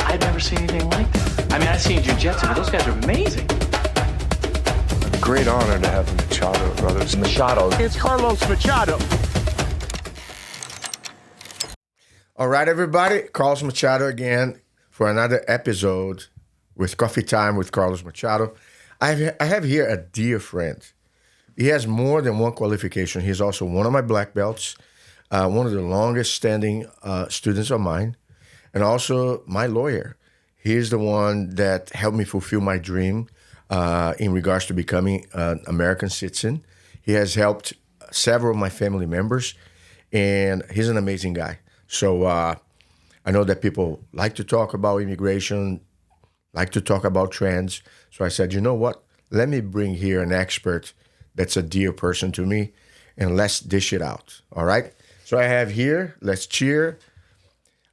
I've never seen anything like that. I mean, I've seen Jiu-Jitsu, but those guys are amazing. A great honor to have the Machado brothers. Machado. It's Carlos Machado. All right, everybody. Carlos Machado again for another episode with Coffee Time with Carlos Machado. I have here a dear friend. He has more than one qualification. He's also one of my black belts, one of the longest standing students of mine, and also my lawyer. He's the one that helped me fulfill my dream in regards to becoming an American citizen. He has helped several of my family members, and he's an amazing guy. So I know that people like to talk about immigration, like to talk about trends. So I said, you know what? Let me bring here an expert that's a dear person to me, and let's dish it out, all right? So I have here, let's cheer,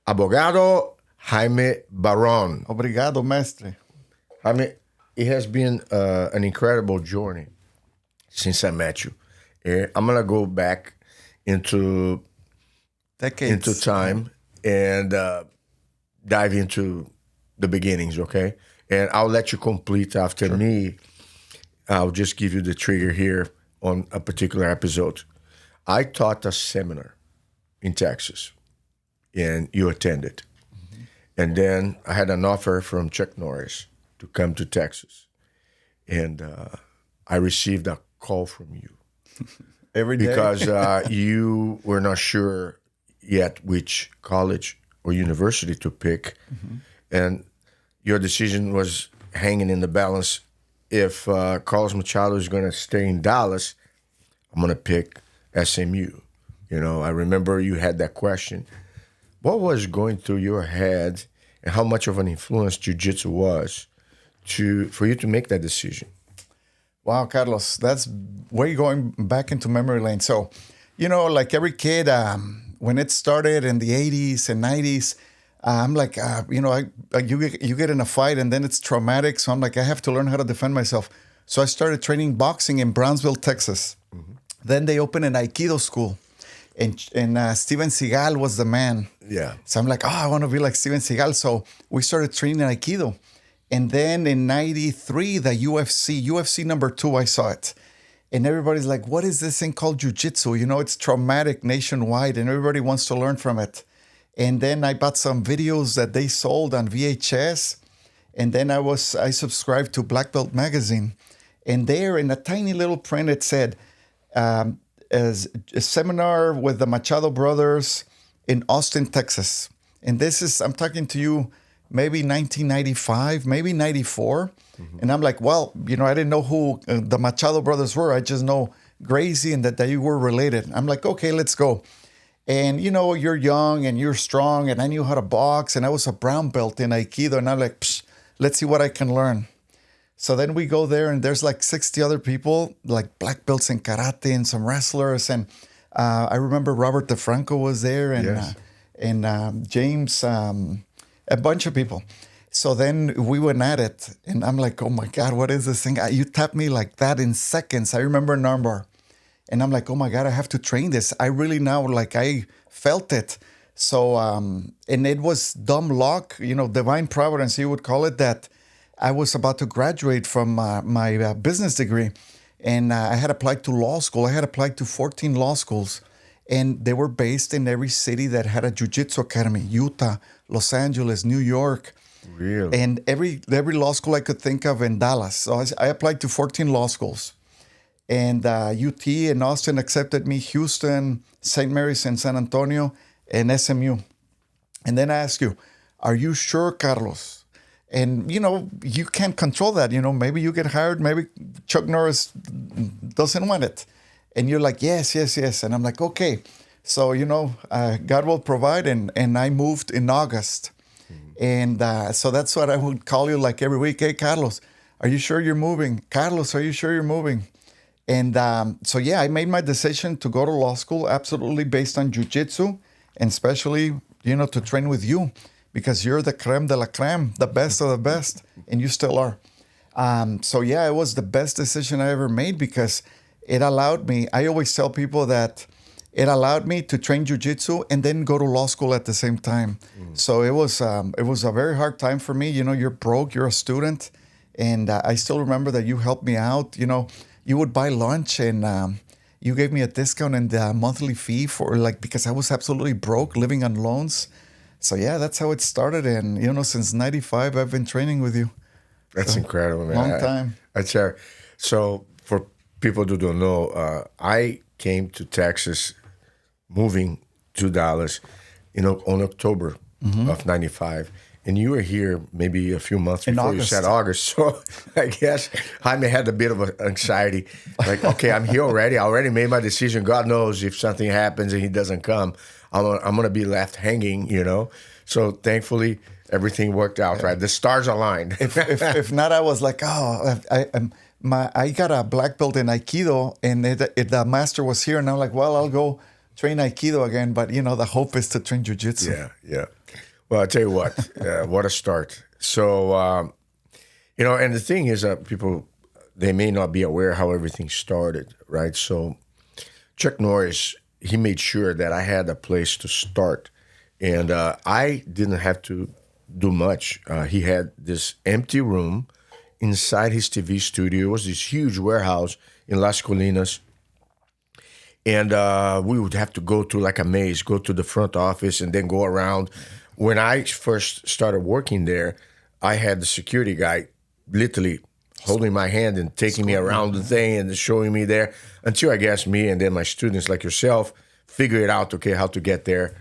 Abogado Jaime Barron. Obrigado, mestre. Jaime, it has been an incredible journey since I met you. I'm going to go back into Decades. into time and dive into the beginnings, okay? And I'll let you complete after me. I'll just give you the trigger here on a particular episode. I taught a seminar in Texas, and you attended. Mm-hmm. And then I had an offer from Chuck Norris to come to Texas. And I received a call from you. Every day. Because you were not sure yet which college or university to pick. Mm-hmm. And your decision was hanging in the balance. If Carlos Machado is going to stay in Dallas, I'm going to pick SMU. You know, I remember you had that question. What was going through your head, and how much of an influence Jiu-Jitsu was for you to make that decision? Wow, Carlos, that's where you're going back into memory lane. So, you know, like every kid, when it started in the 80s and 90s, I'm like, you get in a fight and then it's traumatic. So I'm like, I have to learn how to defend myself. So I started training boxing in Brownsville, Texas. Mm-hmm. Then they opened an Aikido school. And Steven Seagal was the man. Yeah. So I'm like, I want to be like Steven Seagal. So we started training Aikido. And then in 93, the UFC number 2, I saw it. And everybody's like, what is this thing called Jiu-Jitsu? You know, it's traumatic nationwide and everybody wants to learn from it. And then I bought some videos that they sold on VHS. And then I subscribed to Black Belt Magazine. And there in a tiny little print, it said, as a seminar with the Machado brothers in Austin, Texas. And I'm talking to you, maybe 1995, maybe 94. Mm-hmm. And I'm like, well, you know, I didn't know who the Machado brothers were. I just know Gracie and that they were related. I'm like, okay, let's go. And, you know, you're young and you're strong, and I knew how to box, and I was a brown belt in Aikido, and I'm like, let's see what I can learn. So then we go there, and there's like 60 other people, like black belts in karate and some wrestlers. And I remember Robert DeFranco was there, and yes. and James, a bunch of people. So then we went at it, and I'm like, oh my God, what is this thing? You tapped me like that in seconds. I remember an armbar. And I'm like, oh my God, I have to train this. I really now, like, I felt it. So, and it was dumb luck, you know, divine providence, you would call it, that I was about to graduate from my business degree. And I had applied to law school. I had applied to 14 law schools. And they were based in every city that had a jiu-jitsu academy: Utah, Los Angeles, New York. Really? And every law school I could think of in Dallas. So I applied to 14 law schools. And UT and Austin accepted me, Houston, St. Mary's and San Antonio, and SMU. And then I ask you, are you sure, Carlos? And, you know, you can't control that. You know, maybe you get hired, maybe Chuck Norris doesn't want it. And you're like, yes. And I'm like, okay. So, you know, God will provide. And I moved in August. Mm-hmm. And so that's what I would call you like every week. Hey, Carlos, are you sure you're moving? Carlos, are you sure you're moving? And so, yeah, I made my decision to go to law school absolutely based on jiu-jitsu, and especially, you know, to train with you, because you're the creme de la creme, the best of the best, and you still are. So, yeah, it was the best decision I ever made, because it allowed me. I always tell people that it allowed me to train jiu-jitsu and then go to law school at the same time. So it was a very hard time for me. You know, you're broke, you're a student, and I still remember that you helped me out. You know, you would buy lunch and you gave me a discount and a monthly fee for because I was absolutely broke, living on loans. So yeah, that's how it started. And you know, since '95, I've been training with you. That's incredible, man. Long time. So for people who don't know, I came to Texas, moving to Dallas, on October of '95, and you were here maybe a few months before you said August. So I guess Jaime had a bit of anxiety, like, okay, I'm here already. I already made my decision. God knows if something happens and he doesn't come, I'm gonna be left hanging. So thankfully everything worked out right. The stars aligned. if not, I was like, I got a black belt in Aikido, and the master was here, and I'm like, well, I'll go train Aikido again. But the hope is to train Jiu-Jitsu. Yeah. Well, I'll tell you what, what a start. So, and the thing is, people, they may not be aware how everything started, right? So Chuck Norris, he made sure that I had a place to start, and I didn't have to do much. He had this empty room inside his TV studio. It was this huge warehouse in Las Colinas. And we would have to go through like a maze, go to the front office and then go around. When I first started working there, I had the security guy literally holding my hand and taking me around the thing and showing me there until I guess me and then my students like yourself figure it out, okay, how to get there.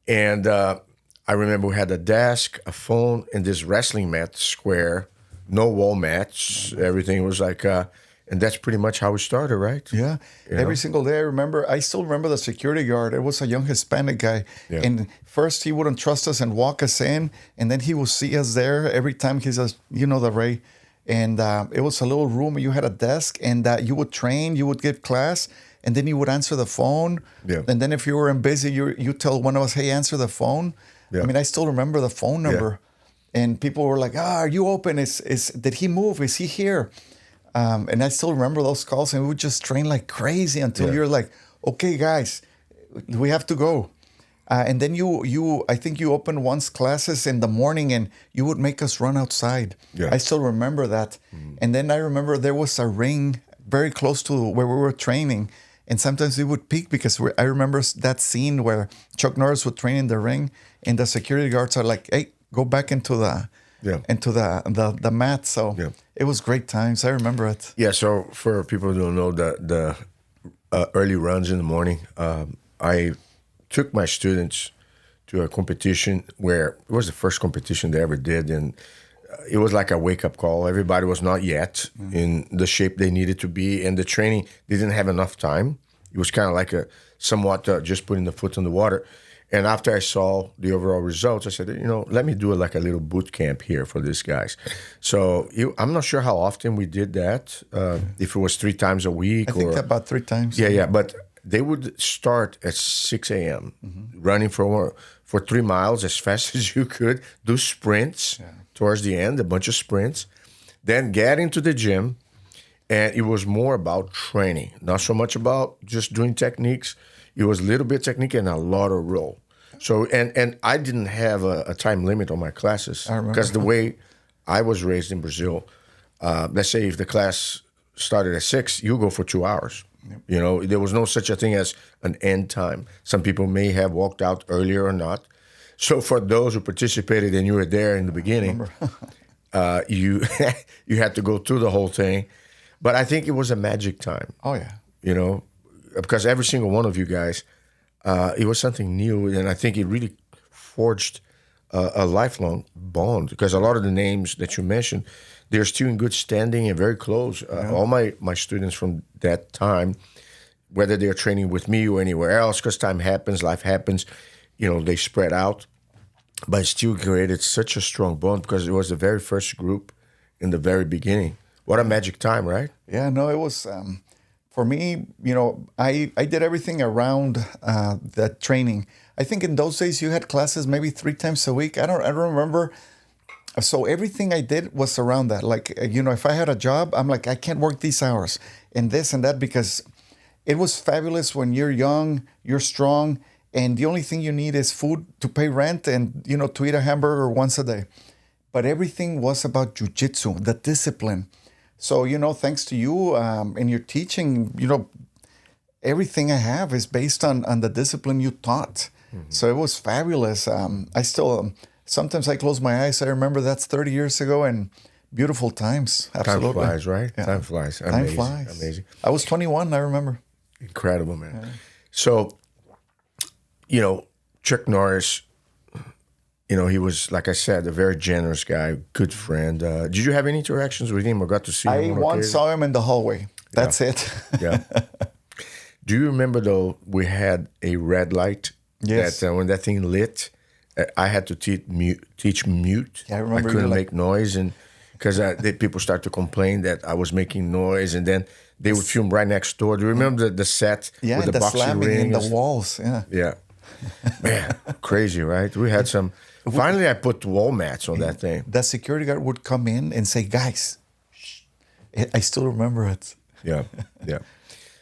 And I remember we had a desk, a phone, and this wrestling mat square. No wall mats. Everything was like, and that's pretty much how we started, right? Yeah. Every single day, I still remember the security guard. It was a young Hispanic guy. Yeah. And first he wouldn't trust us and walk us in. And then he would see us there every time he says, the Ray. And it was a little room. You had a desk and you would train, you would give class, and then you would answer the phone. Yeah. And then if you were busy, you tell one of us, hey, answer the phone. Yeah. I mean, I still remember the phone number. Yeah. And people were like, are you open? Did he move? Is he here? And I still remember those calls, and we would just train like crazy until you're like, okay, guys, we have to go. And then I think you opened once classes in the morning, and you would make us run outside. Yeah. I still remember that. Mm-hmm. And then I remember there was a ring very close to where we were training. And sometimes we would peek because I remember that scene where Chuck Norris would train in the ring, and the security guards are like, hey, go back into the mat. So it was great times. I remember it. Yeah. So for people who don't know, the early runs in the morning, I took my students to a competition where it was the first competition they ever did, and it was like a wake-up call. Everybody was not yet in the shape they needed to be, and the training didn't have enough time. It was kind of like somewhat just putting the foot in the water. And after I saw the overall results, I said, let me do like a little boot camp here for these guys. So I'm not sure how often we did that, if it was 3 times a week. I think about 3 times. Yeah. But they would start at 6 a.m., running for 3 miles as fast as you could, do sprints towards the end, a bunch of sprints, then get into the gym. And it was more about training, not so much about just doing techniques. It was a little bit technique and a lot of roll. So, and I didn't have a time limit on my classes because the way I was raised in Brazil, let's say if the class started at 6, you go for 2 hours. Yep. There was no such a thing as an end time. Some people may have walked out earlier or not. So for those who participated and you were there in the beginning, you had to go through the whole thing. But I think it was a magic time. Oh, yeah. Because every single one of you guys, it was something new, and I think it really forged a lifelong bond. Because a lot of the names that you mentioned, they're still in good standing and very close. All my students from that time, whether they're training with me or anywhere else, because time happens, life happens, they spread out. But it still created such a strong bond because it was the very first group in the very beginning. What a magic time, right? Yeah, no, it was... For me, I did everything around that training. I think in those days you had classes maybe 3 times a week. I don't remember. So everything I did was around that. Like, if I had a job, I'm like, I can't work these hours and this and that because it was fabulous when you're young, you're strong, and the only thing you need is food to pay rent and, to eat a hamburger once a day. But everything was about jiu-jitsu, the discipline. So, thanks to you and your teaching, everything I have is based on the discipline you taught. Mm-hmm. So it was fabulous. I still, sometimes I close my eyes. I remember that's 30 years ago and beautiful times. Absolutely. Time flies, right? Yeah. Time flies. Time flies. Amazing. I was 21, I remember. Incredible, man. Yeah. So, Chuck Norris, he was, like I said, a very generous guy, good friend. Did you have any interactions with him or got to see him? I once saw him in the hallway. That's it. Yeah. Do you remember, though, we had a red light? Yes. That when that thing lit, I had to teach mute. Yeah, I remember. I couldn't make noise, and because people start to complain that I was making noise, and then they would film right next door. Do you remember the set with the boxing slamming ring? in the walls? Yeah. Yeah. Man, crazy, right? We had some. Finally, I put wall mats on that thing. The security guard would come in and say, "Guys, shh." I still remember it. Yeah, yeah.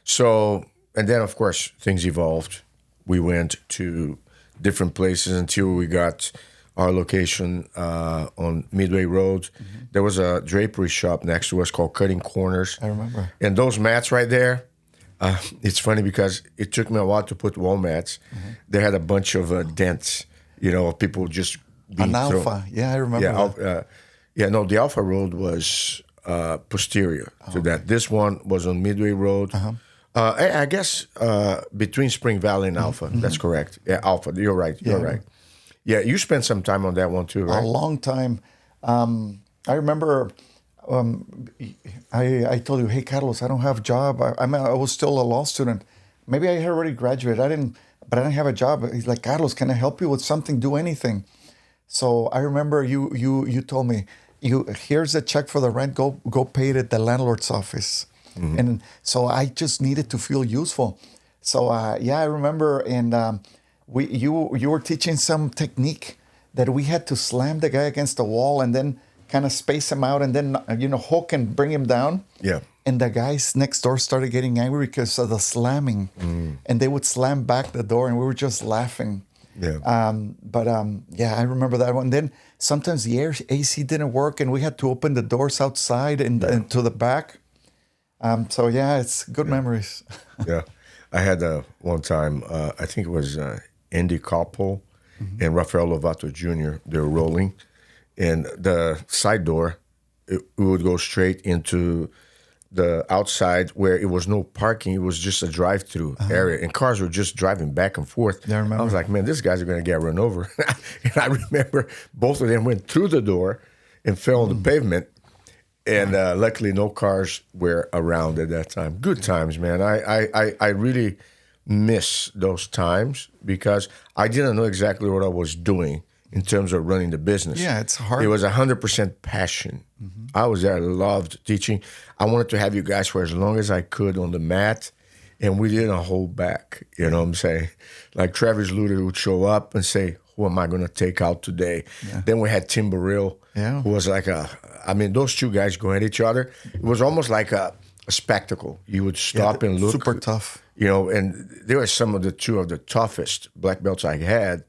So, and then, of course, things evolved. We went to different places until we got our location on Midway Road. Mm-hmm. There was a drapery shop next to us called Cutting Corners. I remember. And those mats right there, it's funny because it took me a while to put wall mats. Mm-hmm. They had a bunch of dents, people just being An thrown. Alpha. Yeah, I remember that. The Alpha Road was posterior to that. This one was on Midway Road. Uh-huh. I guess between Spring Valley and Alpha. Mm-hmm. That's correct. Yeah, Alpha. You're right. You're right. Yeah, you spent some time on that one too, right? A long time. I remember I told you, "Hey, Carlos, I don't have a job. I was still a law student. Maybe I had already graduated. But I didn't have a job." He's like, "Carlos, can I help you with something? Do anything." So I remember you told me, here's a check for the rent. Go pay it at the landlord's office. Mm-hmm. And so I just needed to feel useful. So I remember, and you were teaching some technique that we had to slam the guy against the wall and then kind of space him out and then hook and bring him down. Yeah. And the guys next door started getting angry because of the slamming, and they would slam back the door, and we were just laughing. Yeah. I remember that one. Then sometimes the AC didn't work, and we had to open the doors outside and to the back. It's good memories. Yeah. I had one time, I think it was Andy Koppel and Rafael Lovato Jr. They were rolling, and the side door, it would go straight into the outside where it was no parking. It was just a drive-through area, and cars were just driving back and forth. Yeah, I remember. I was like, man, these guys are going to get run over. And I remember both of them went through the door and fell on the pavement. And luckily, no cars were around at that time. Good times, man. I really miss those times because I didn't know exactly what I was doing in terms of running the business. Yeah, it's hard. It was 100% passion. Mm-hmm. I was there. I loved teaching. I wanted to have you guys for as long as I could on the mat, and we didn't hold back. You know what I'm saying? Like Travis Luter would show up and say, "Who am I going to take out today?" Yeah. Then we had Tim Burrell, who was like those two guys going at each other. It was almost like a spectacle. You would stop and look. Super tough. And they were some of the toughest black belts I had,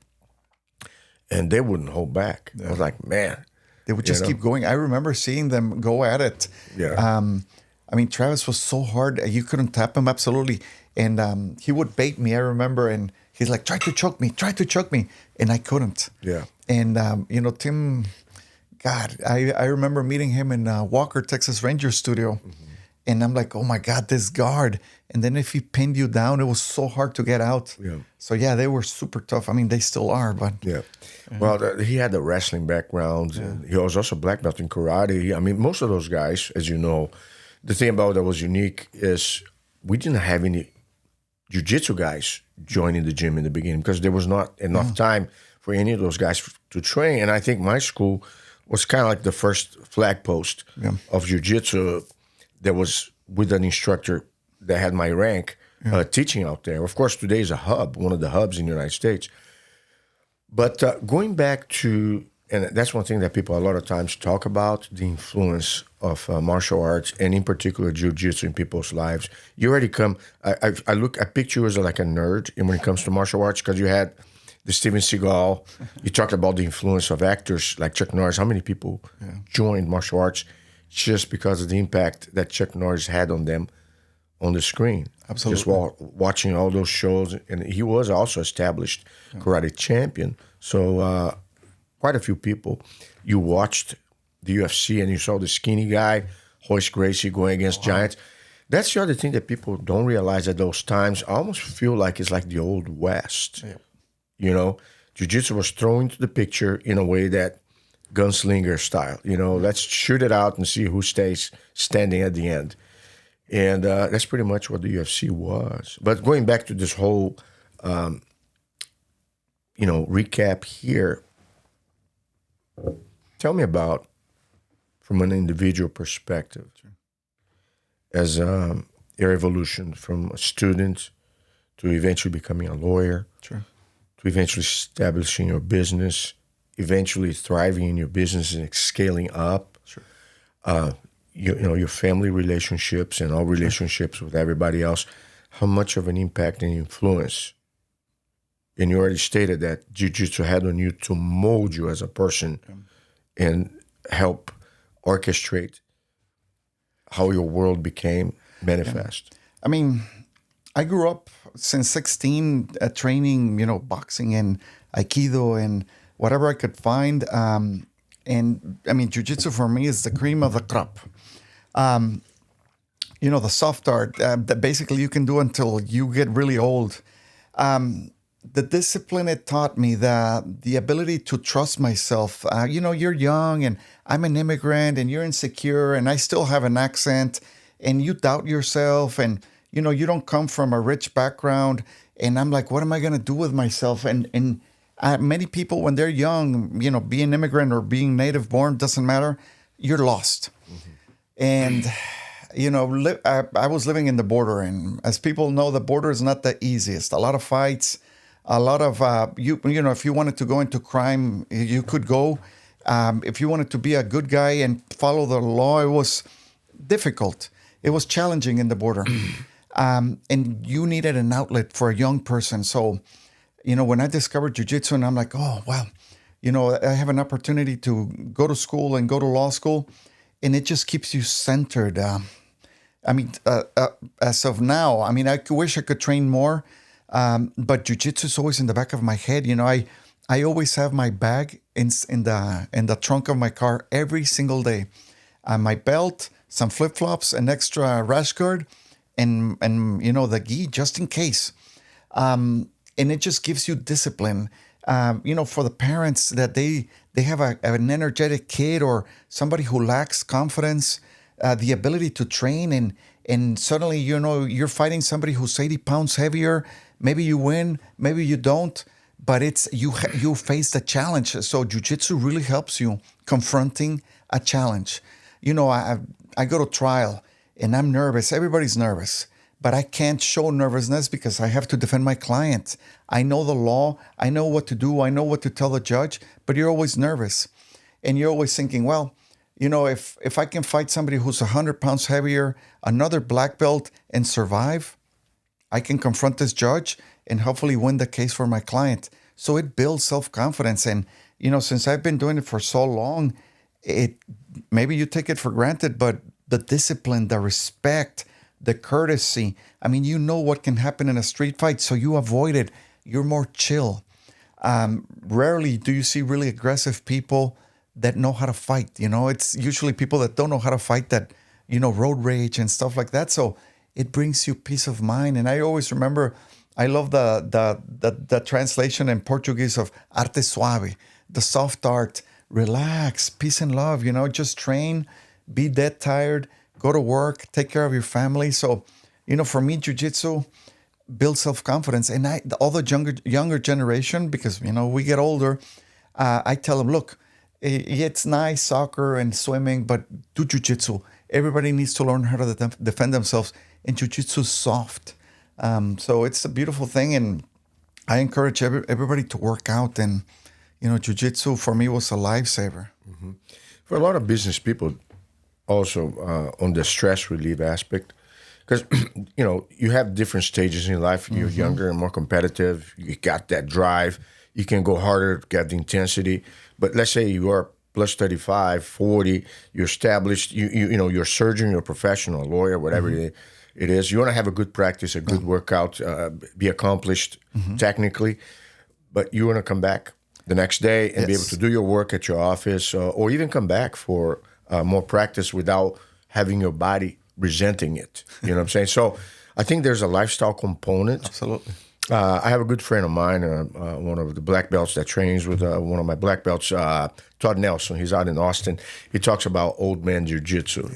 and they wouldn't hold back. Yeah. I was like, man. They would just keep going. I remember seeing them go at it. Yeah. Travis was so hard. You couldn't tap him, absolutely. And he would bait me, I remember. And he's like, try to choke me. And I couldn't. Yeah. And, Tim, God, I remember meeting him in Walker, Texas Ranger studio. Mm-hmm. And I'm like, oh, my God, this guard. And then if he pinned you down, it was so hard to get out. Yeah. So, they were super tough. I mean, they still are, but... Yeah. Well, he had a wrestling background. Yeah. He was also black belt in karate. Most of those guys, as you know, the thing about that was unique is we didn't have any jiu-jitsu guys joining the gym in the beginning because there was not enough time for any of those guys to train. And I think my school was kind of like the first flag post of jiu-jitsu that was with an instructor that had my rank teaching out there. Of course, today is a hub, one of the hubs in the United States. But going back to and that's one thing that people a lot of times talk about, the influence of martial arts, and in particular jiu-jitsu in people's lives. You already come, I picture you as like a nerd when it comes to martial arts, because you had the Steven Seagal. You talked about the influence of actors like Chuck Norris. How many people joined martial arts just because of the impact that Chuck Norris had on them on the screen? Absolutely. Just watching all those shows. And he was also established karate champion. So quite a few people. You watched the UFC and you saw the skinny guy, Royce Gracie, going against giants. That's the other thing that people don't realize at those times. I almost feel like it's like the old West. Yeah. You know, jiu-jitsu was thrown into the picture in a way that gunslinger style. You know, let's shoot it out and see who stays standing at the end. And that's pretty much what the UFC was. But going back to this whole, recap here, tell me about, from an individual perspective, as your evolution from a student to eventually becoming a lawyer, to eventually establishing your business, eventually thriving in your business and scaling up. Your family relationships and all relationships with everybody else. How much of an impact and influence? And you already stated that jiu-jitsu had on you to mold you as a person and help orchestrate how your world became manifest. I mean, I grew up since 16 training, boxing and Aikido and whatever I could find. And I mean, jiu-jitsu for me is the cream of the crop. The soft art that basically you can do until you get really old. The discipline it taught me, the ability to trust myself. You're young and I'm an immigrant and you're insecure and I still have an accent and you doubt yourself and, you don't come from a rich background. And I'm like, what am I going to do with myself? And many people, when they're young, being immigrant or being native born, doesn't matter. You're lost. And, I was living in the border. And as people know, the border is not the easiest. A lot of fights, a lot of, if you wanted to go into crime, you could go. If you wanted to be a good guy and follow the law, it was difficult. It was challenging in the border. And you needed an outlet for a young person. So, when I discovered jiu-jitsu and I'm like, oh, wow, I have an opportunity to go to school and go to law school, and it just keeps you centered. As of now, I wish I could train more, but jiu-jitsu is always in the back of my head. I always have my bag in the trunk of my car every single day. My belt, some flip-flops, an extra rash guard, and the gi just in case. And it just gives you discipline. For the parents that they have an energetic kid or somebody who lacks confidence, the ability to train and suddenly, you're fighting somebody who's 80 pounds heavier. Maybe you win, maybe you don't, but it's you face the challenge. So jiu-jitsu really helps you confronting a challenge. I go to trial and I'm nervous. Everybody's nervous. But I can't show nervousness because I have to defend my client. I know the law. I know what to do. I know what to tell the judge. But you're always nervous. And you're always thinking, well, if I can fight somebody who's 100 pounds heavier, another black belt, and survive, I can confront this judge and hopefully win the case for my client. So it builds self-confidence. And, since I've been doing it for so long, maybe you take it for granted, but the discipline, the respect, the courtesy. What can happen in a street fight, so you avoid it. You're more chill. Rarely do you see really aggressive people that know how to fight. It's usually people that don't know how to fight that, road rage and stuff like that. So it brings you peace of mind. And I always remember, I love the translation in Portuguese of arte suave, the soft art, relax, peace and love, just train, be dead tired, go to work, take care of your family. So, for me, jiu-jitsu builds self-confidence. And all the younger generation, because, we get older, I tell them, look, it's nice, soccer and swimming, but do jiu-jitsu. Everybody needs to learn how to defend themselves. And jiu-jitsu is soft. So it's a beautiful thing. And I encourage everybody to work out and, jiu-jitsu for me was a lifesaver. For a lot of business people, also on the stress relief aspect, because you have different stages in life. You're younger and more competitive. You got that drive. You can go harder, get the intensity. But let's say you are plus 35, 40. You're established. You're a surgeon. You're a professional, a lawyer, whatever it is. You want to have a good practice, a good workout, be accomplished technically. But you want to come back the next day and be able to do your work at your office, or even come back for more practice without having your body resenting it. You know what I'm saying? So I think there's a lifestyle component. Absolutely. I have a good friend of mine, one of the black belts that trains with one of my black belts, Todd Nelson. He's out in Austin. He talks about old man jiu-jitsu,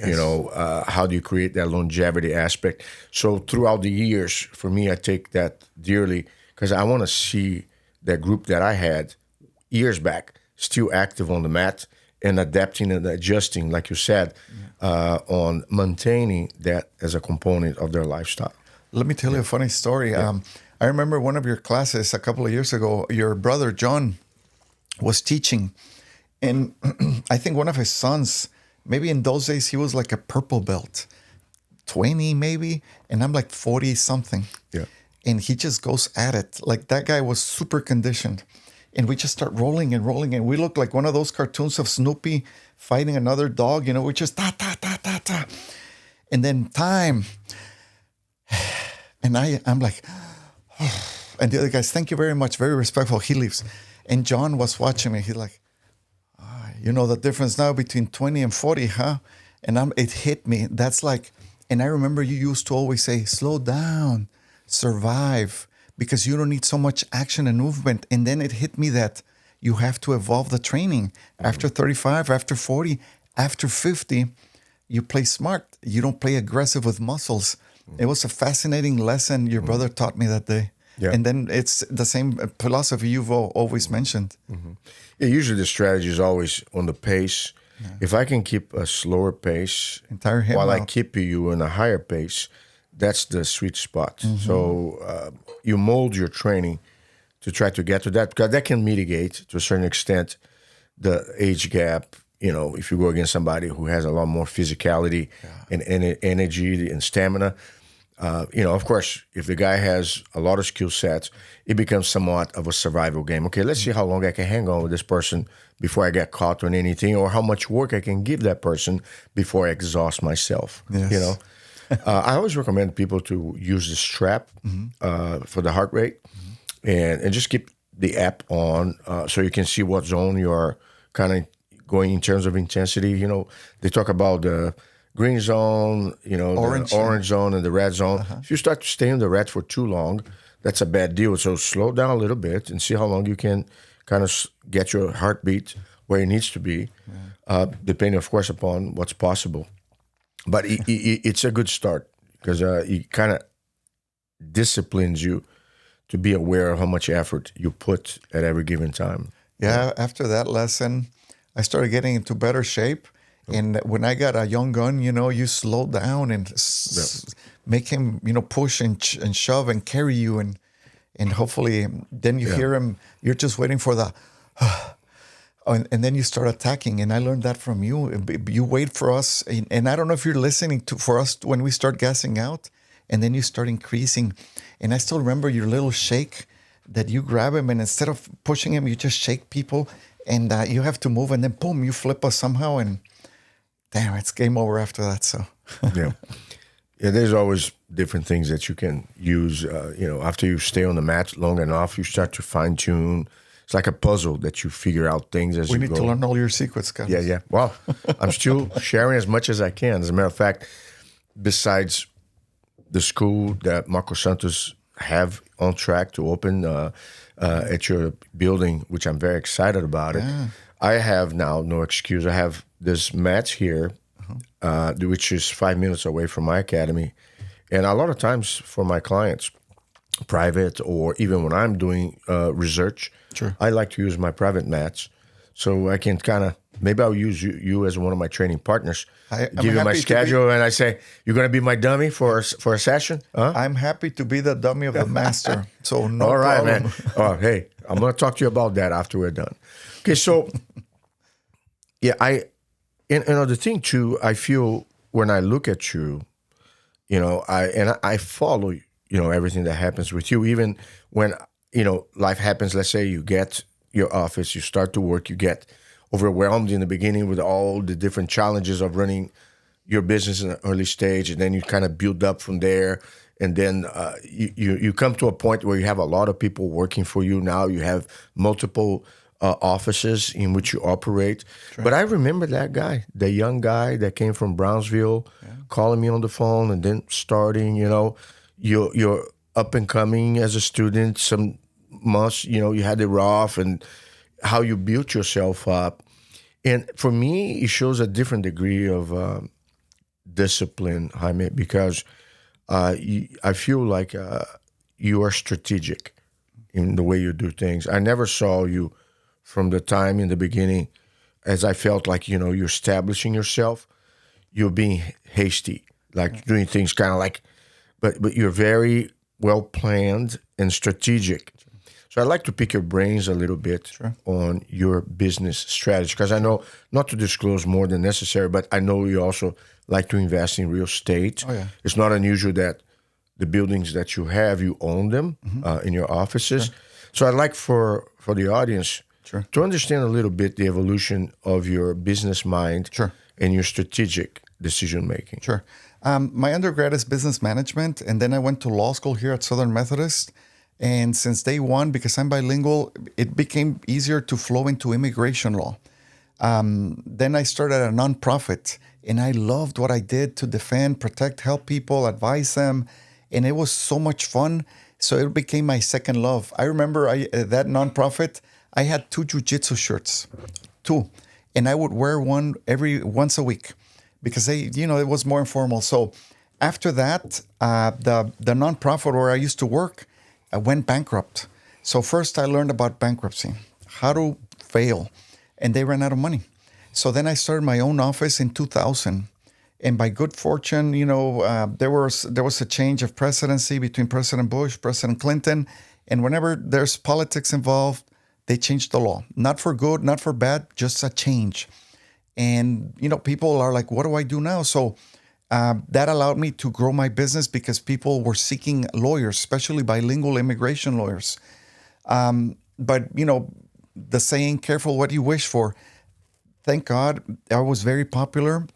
how do you create that longevity aspect. So throughout the years, for me, I take that dearly because I want to see that group that I had years back still active on the mat and adapting and adjusting, like you said, on maintaining that as a component of their lifestyle. Let me tell you a funny story. I remember one of your classes a couple of years ago, your brother John was teaching. And I think one of his sons, maybe in those days, he was like a purple belt, 20 maybe. And I'm like 40 something. Yeah. And he just goes at it. Like that guy was super conditioned. And we just start rolling and rolling. And we look like one of those cartoons of Snoopy fighting another dog. We just ta, ta, ta, ta, ta. And then time. And I'm like, and the other guys, thank you very much. Very respectful. He leaves. And John was watching me. He's like, the difference now between 20 and 40, huh? And it hit me. That's like, and I remember you used to always say, slow down, survive, because you don't need so much action and movement. And then it hit me that you have to evolve the training. After 35, after 40, after 50, you play smart. You don't play aggressive with muscles. It was a fascinating lesson your brother taught me that day. Yeah. And then it's the same philosophy you've always mentioned. Yeah, usually the strategy is always on the pace. Yeah. If I can keep a slower pace while I keep you in a higher pace, that's the sweet spot. So you mold your training to try to get to that, because that can mitigate to a certain extent the age gap. If you go against somebody who has a lot more physicality and energy and stamina, of course, if the guy has a lot of skill sets, it becomes somewhat of a survival game. Okay, let's see how long I can hang on with this person before I get caught on anything, or how much work I can give that person before I exhaust myself. Yes. I always recommend people to use the strap for the heart rate and just keep the app on so you can see what zone you're kind of going in terms of intensity. They talk about the green zone, the orange zone and the red zone. If you start to stay in the red for too long, that's a bad deal. So slow down a little bit and see how long you can kind of get your heartbeat where it needs to be, depending, of course, upon what's possible. But it's a good start because it kind of disciplines you to be aware of how much effort you put at every given time. Yeah, after that lesson, I started getting into better shape. And when I got a young gun, you slow down and make him, push and shove and carry you. And hopefully then you hear him, you're just waiting for the, and then you start attacking. And I learned that from you. You wait for us. And I don't know if you're listening for us when we start gassing out and then you start increasing. And I still remember your little shake that you grab him and instead of pushing him, you just shake people and you have to move and then boom, you flip us somehow and damn, it's game over after that. So yeah, there's always different things that you can use. After you stay on the mat long enough, you start to fine tune. It's like a puzzle that you figure out things as you go. We need to learn all your secrets, guys. Yeah. Well, I'm still sharing as much as I can. As a matter of fact, besides the school that Marco Santos have on track to open at your building, which I'm very excited about it. I have now no excuse. I have this match here, which is 5 minutes away from my academy. And a lot of times for my clients, private or even when I'm doing research, I like to use my private mats so I can kind of maybe I'll use you as one of my training partners. I'm Give you my happy to schedule, and I say, you're going to be my dummy for a session? Huh? I'm happy to be the dummy of the master. So no All right, problem. man. Oh, hey, I'm going to talk to you about that after we're done. Okay, so, yeah, the thing too, I feel when I look at you, I follow, everything that happens with you, even when, life happens. Let's say you get your office, you start to work, you get overwhelmed in the beginning with all the different challenges of running your business in the early stage, and then you kind of build up from there. And then you come to a point where you have a lot of people working for you now. You have multiple offices in which you operate. Sure. But I remember that guy, the young guy that came from Brownsville, calling me on the phone and then starting, you're up and coming as a student. Some months, you had it rough, and how you built yourself up. And for me, it shows a different degree of discipline, Jaime, because I feel like you are strategic in the way you do things. I never saw you from the time in the beginning, as I felt like, you're establishing yourself, you're being hasty, like doing things kind of like, but you're very well planned and strategic. So I'd like to pick your brains a little bit on your business strategy, because I know, not to disclose more than necessary, but I know you also like to invest in real estate. Oh, yeah. It's not unusual that the buildings that you have, you own them in your offices. Sure. So I'd like for the audience to understand a little bit the evolution of your business mind and your strategic decision making. Sure. My undergrad is business management, and then I went to law school here at Southern Methodist. And since day one, because I'm bilingual, it became easier to flow into immigration law. Then I started a nonprofit, and I loved what I did to defend, protect, help people, advise them. And it was so much fun. So it became my second love. I remember that nonprofit, I had 2 jiu-jitsu shirts, 2. And I would wear one once a week because it was more informal. So after that, the nonprofit where I used to work, I went bankrupt. So first I learned about bankruptcy, how to fail, and they ran out of money. So then I started my own office in 2000. And by good fortune, there was a change of presidency between President Bush, President Clinton. And whenever there's politics involved, they changed the law. Not for good, not for bad, just a change. And, people are like, what do I do now? So that allowed me to grow my business because people were seeking lawyers, especially bilingual immigration lawyers. But, the saying, careful what you wish for. Thank God I was very popular.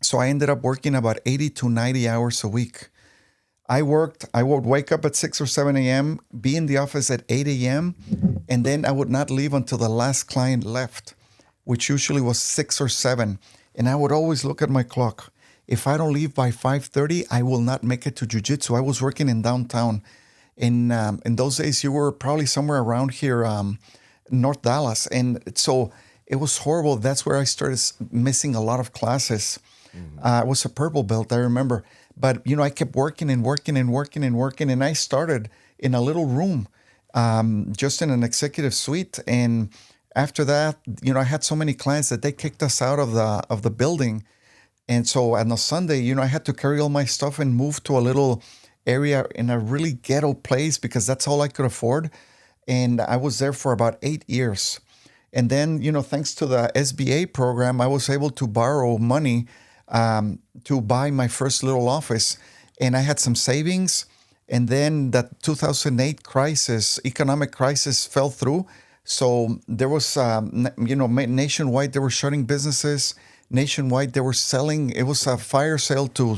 So I ended up working about 80 to 90 hours a week. I would wake up at 6 or 7 a.m., be in the office at 8 a.m., and then I would not leave until the last client left, which usually was 6 or 7. And I would always look at my clock. If I don't leave by 5:30, I will not make it to jiu-jitsu. I was working in downtown. In those days, you were probably somewhere around here, North Dallas. And so it was horrible. That's where I started missing a lot of classes. I was a purple belt, I remember. But, I kept working and working and working and working. And I started in a little room, just in an executive suite. And after that, I had so many clients that they kicked us out of the building. And so on a Sunday, I had to carry all my stuff and move to a little area in a really ghetto place because that's all I could afford. And I was there for about 8 years. And then, thanks to the SBA program, I was able to borrow money to buy my first little office. And I had some savings. And then that 2008 economic crisis fell through. So there was, nationwide, they were shutting businesses. Nationwide, they were selling. It was a fire sale to,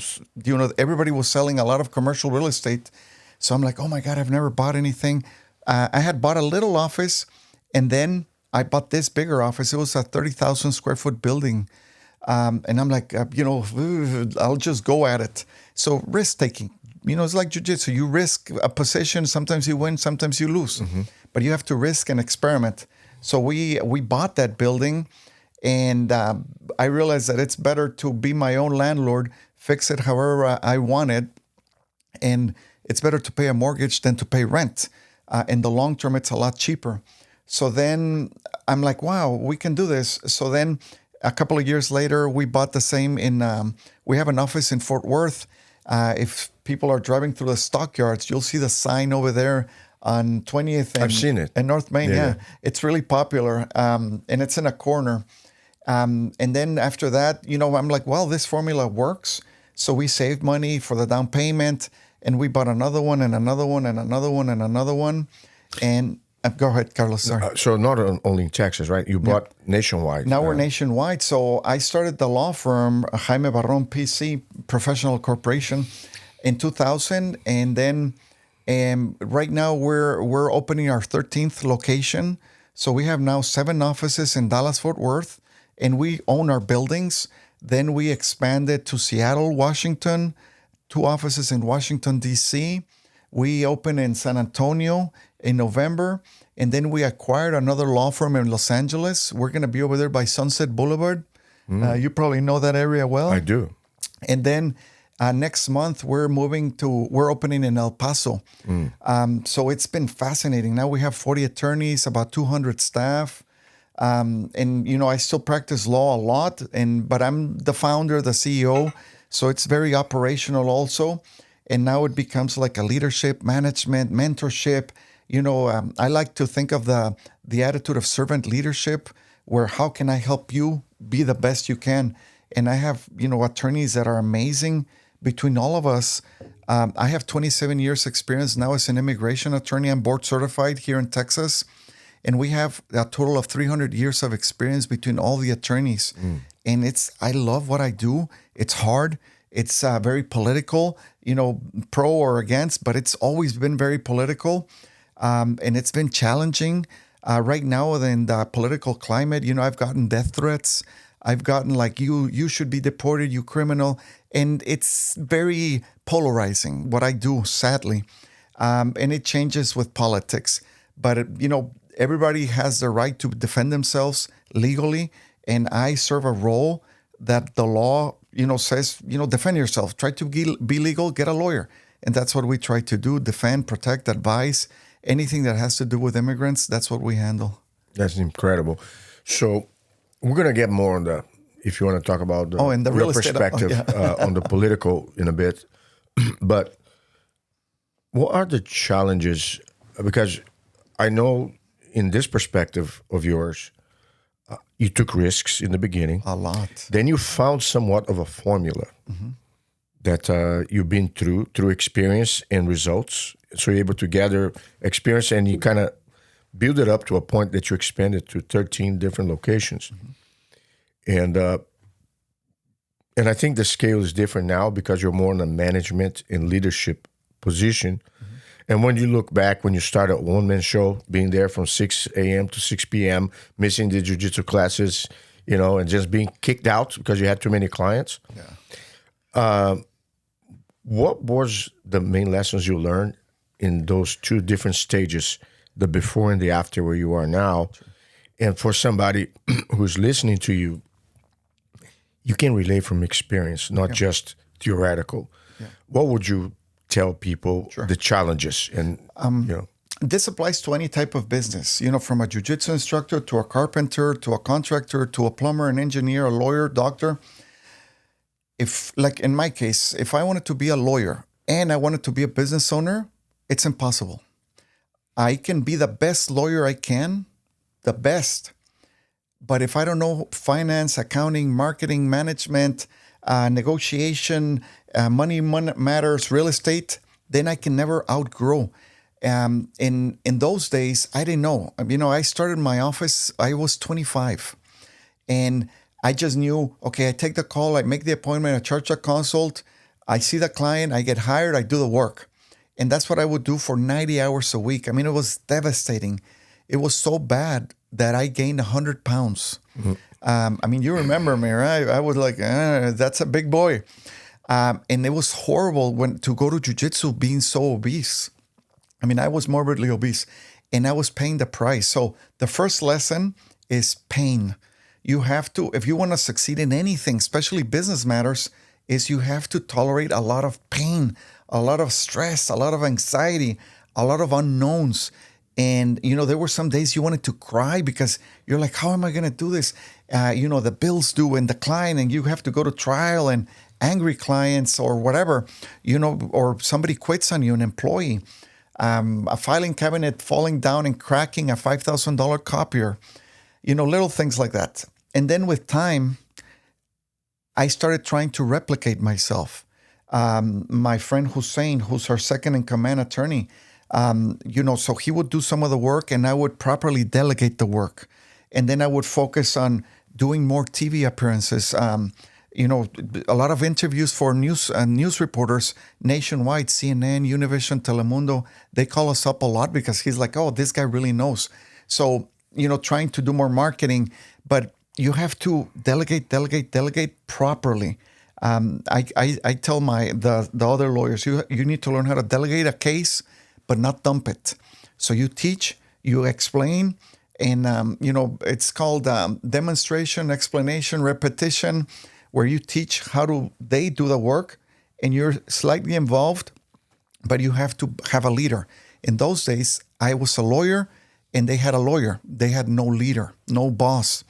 everybody was selling a lot of commercial real estate. So I'm like, oh my God, I've never bought anything. I had bought a little office, and then I bought this bigger office. It was a 30,000 square foot building. And I'm like, I'll just go at it. So risk taking, it's like jiu-jitsu. You risk a position. Sometimes you win, sometimes you lose. But you have to risk and experiment. So we bought that building. And I realized that it's better to be my own landlord, fix it however I want it. And it's better to pay a mortgage than to pay rent. In the long term, it's a lot cheaper. So then I'm like, wow, we can do this. So then a couple of years later, we bought the same we have an office in Fort Worth. If people are driving through the stockyards, you'll see the sign over there on 20th and, I've seen it. and North Main. Yeah. It's really popular. And it's in a corner. And then after that, I'm like, well, this formula works. So we saved money for the down payment, and we bought another one and another one and another one and another one. And go ahead, Carlos. Sorry. So not only in Texas, right? You bought nationwide. Now we're nationwide. So I started the law firm, Jaime Barron PC Professional Corporation, in 2000. And then right now we're opening our 13th location. So we have now 7 offices in Dallas, Fort Worth, and we own our buildings. Then we expanded to Seattle, Washington, 2 offices in Washington, D.C. We opened in San Antonio in November, and then we acquired another law firm in Los Angeles. We're going to be over there by Sunset Boulevard. You probably know that area well. I do. And then next month, we're opening in El Paso. So it's been fascinating. Now we have 40 attorneys, about 200 staff. And I still practice law a lot, but I'm the founder, the CEO. So it's very operational also. And now it becomes like a leadership, management, mentorship. I like to think of the attitude of servant leadership, where how can I help you be the best you can? And I have, attorneys that are amazing between all of us. I have 27 years experience now as an immigration attorney. I'm board certified here in Texas. And we have a total of 300 years of experience between all the attorneys. And I love what I do. It's hard. It's very political, pro or against, but it's always been very political. And it's been challenging. Right now in the political climate, I've gotten death threats. I've gotten like, you should be deported, you criminal. And it's very polarizing, what I do, sadly. And it changes with politics. But, everybody has the right to defend themselves legally. And I serve a role that the law, says, defend yourself. Try to be legal, get a lawyer. And that's what we try to do, defend, protect, advise. Anything that has to do with immigrants, that's what we handle. That's incredible. So we're going to get more on if you want to talk about and the real estate perspective on the political in a bit. But what are the challenges? Because I know in this perspective of yours, you took risks in the beginning. A lot. Then you found somewhat of a formula that you've been through experience and results. So you're able to gather experience, and you kind of build it up to a point that you expanded to 13 different locations. And I think the scale is different now because you're more in a management and leadership position. And when you look back, when you started a one-man show, being there from 6 a.m. to 6 p.m., missing the jiu-jitsu classes, and just being kicked out because you had too many clients. What was the main lessons you learned in those 2 different stages, the before and the after where you are now? Sure. And for somebody who's listening to you, you can relate from experience, not just theoretical. What would you tell people the challenges? And, This applies to any type of business, from a jiu-jitsu instructor to a carpenter to a contractor to a plumber, an engineer, a lawyer, doctor. If, like in my case, if I wanted to be a lawyer and I wanted to be a business owner, it's impossible. I can be the best lawyer I can, the best. But if I don't know finance, accounting, marketing, management, negotiation, money matters, real estate, then I can never outgrow. In those days, I didn't know. I started my office, I was 25. And I just knew, okay, I take the call, I make the appointment, I charge a consult, I see the client, I get hired, I do the work. And that's what I would do for 90 hours a week. It was devastating. It was so bad that I gained 100 pounds. You remember me, right? I was like, that's a big boy. And it was horrible to go to jiu-jitsu being so obese. I was morbidly obese, and I was paying the price. So the first lesson is pain. You have to, if you want to succeed in anything, especially business matters, is you have to tolerate a lot of pain, a lot of stress, a lot of anxiety, a lot of unknowns. And, there were some days you wanted to cry because you're like, how am I going to do this? The bills due and the client, and you have to go to trial, and angry clients or whatever, or somebody quits on you, an employee, a filing cabinet falling down and cracking a $5,000 copier, little things like that. And then with time, I started trying to replicate myself. My friend Hussein, who's our second in command attorney, so he would do some of the work and I would properly delegate the work. And then I would focus on doing more TV appearances, a lot of interviews for news reporters nationwide, CNN, Univision, Telemundo. They call us up a lot because he's like, oh, this guy really knows. So, trying to do more marketing, but you have to delegate properly. I tell the other lawyers, you need to learn how to delegate a case, but not dump it. So you teach, you explain, and it's called demonstration, explanation, repetition, where you teach how they do the work, and you're slightly involved, but you have to have a leader. In those days, I was a lawyer, and they had a lawyer. They had no leader, no boss.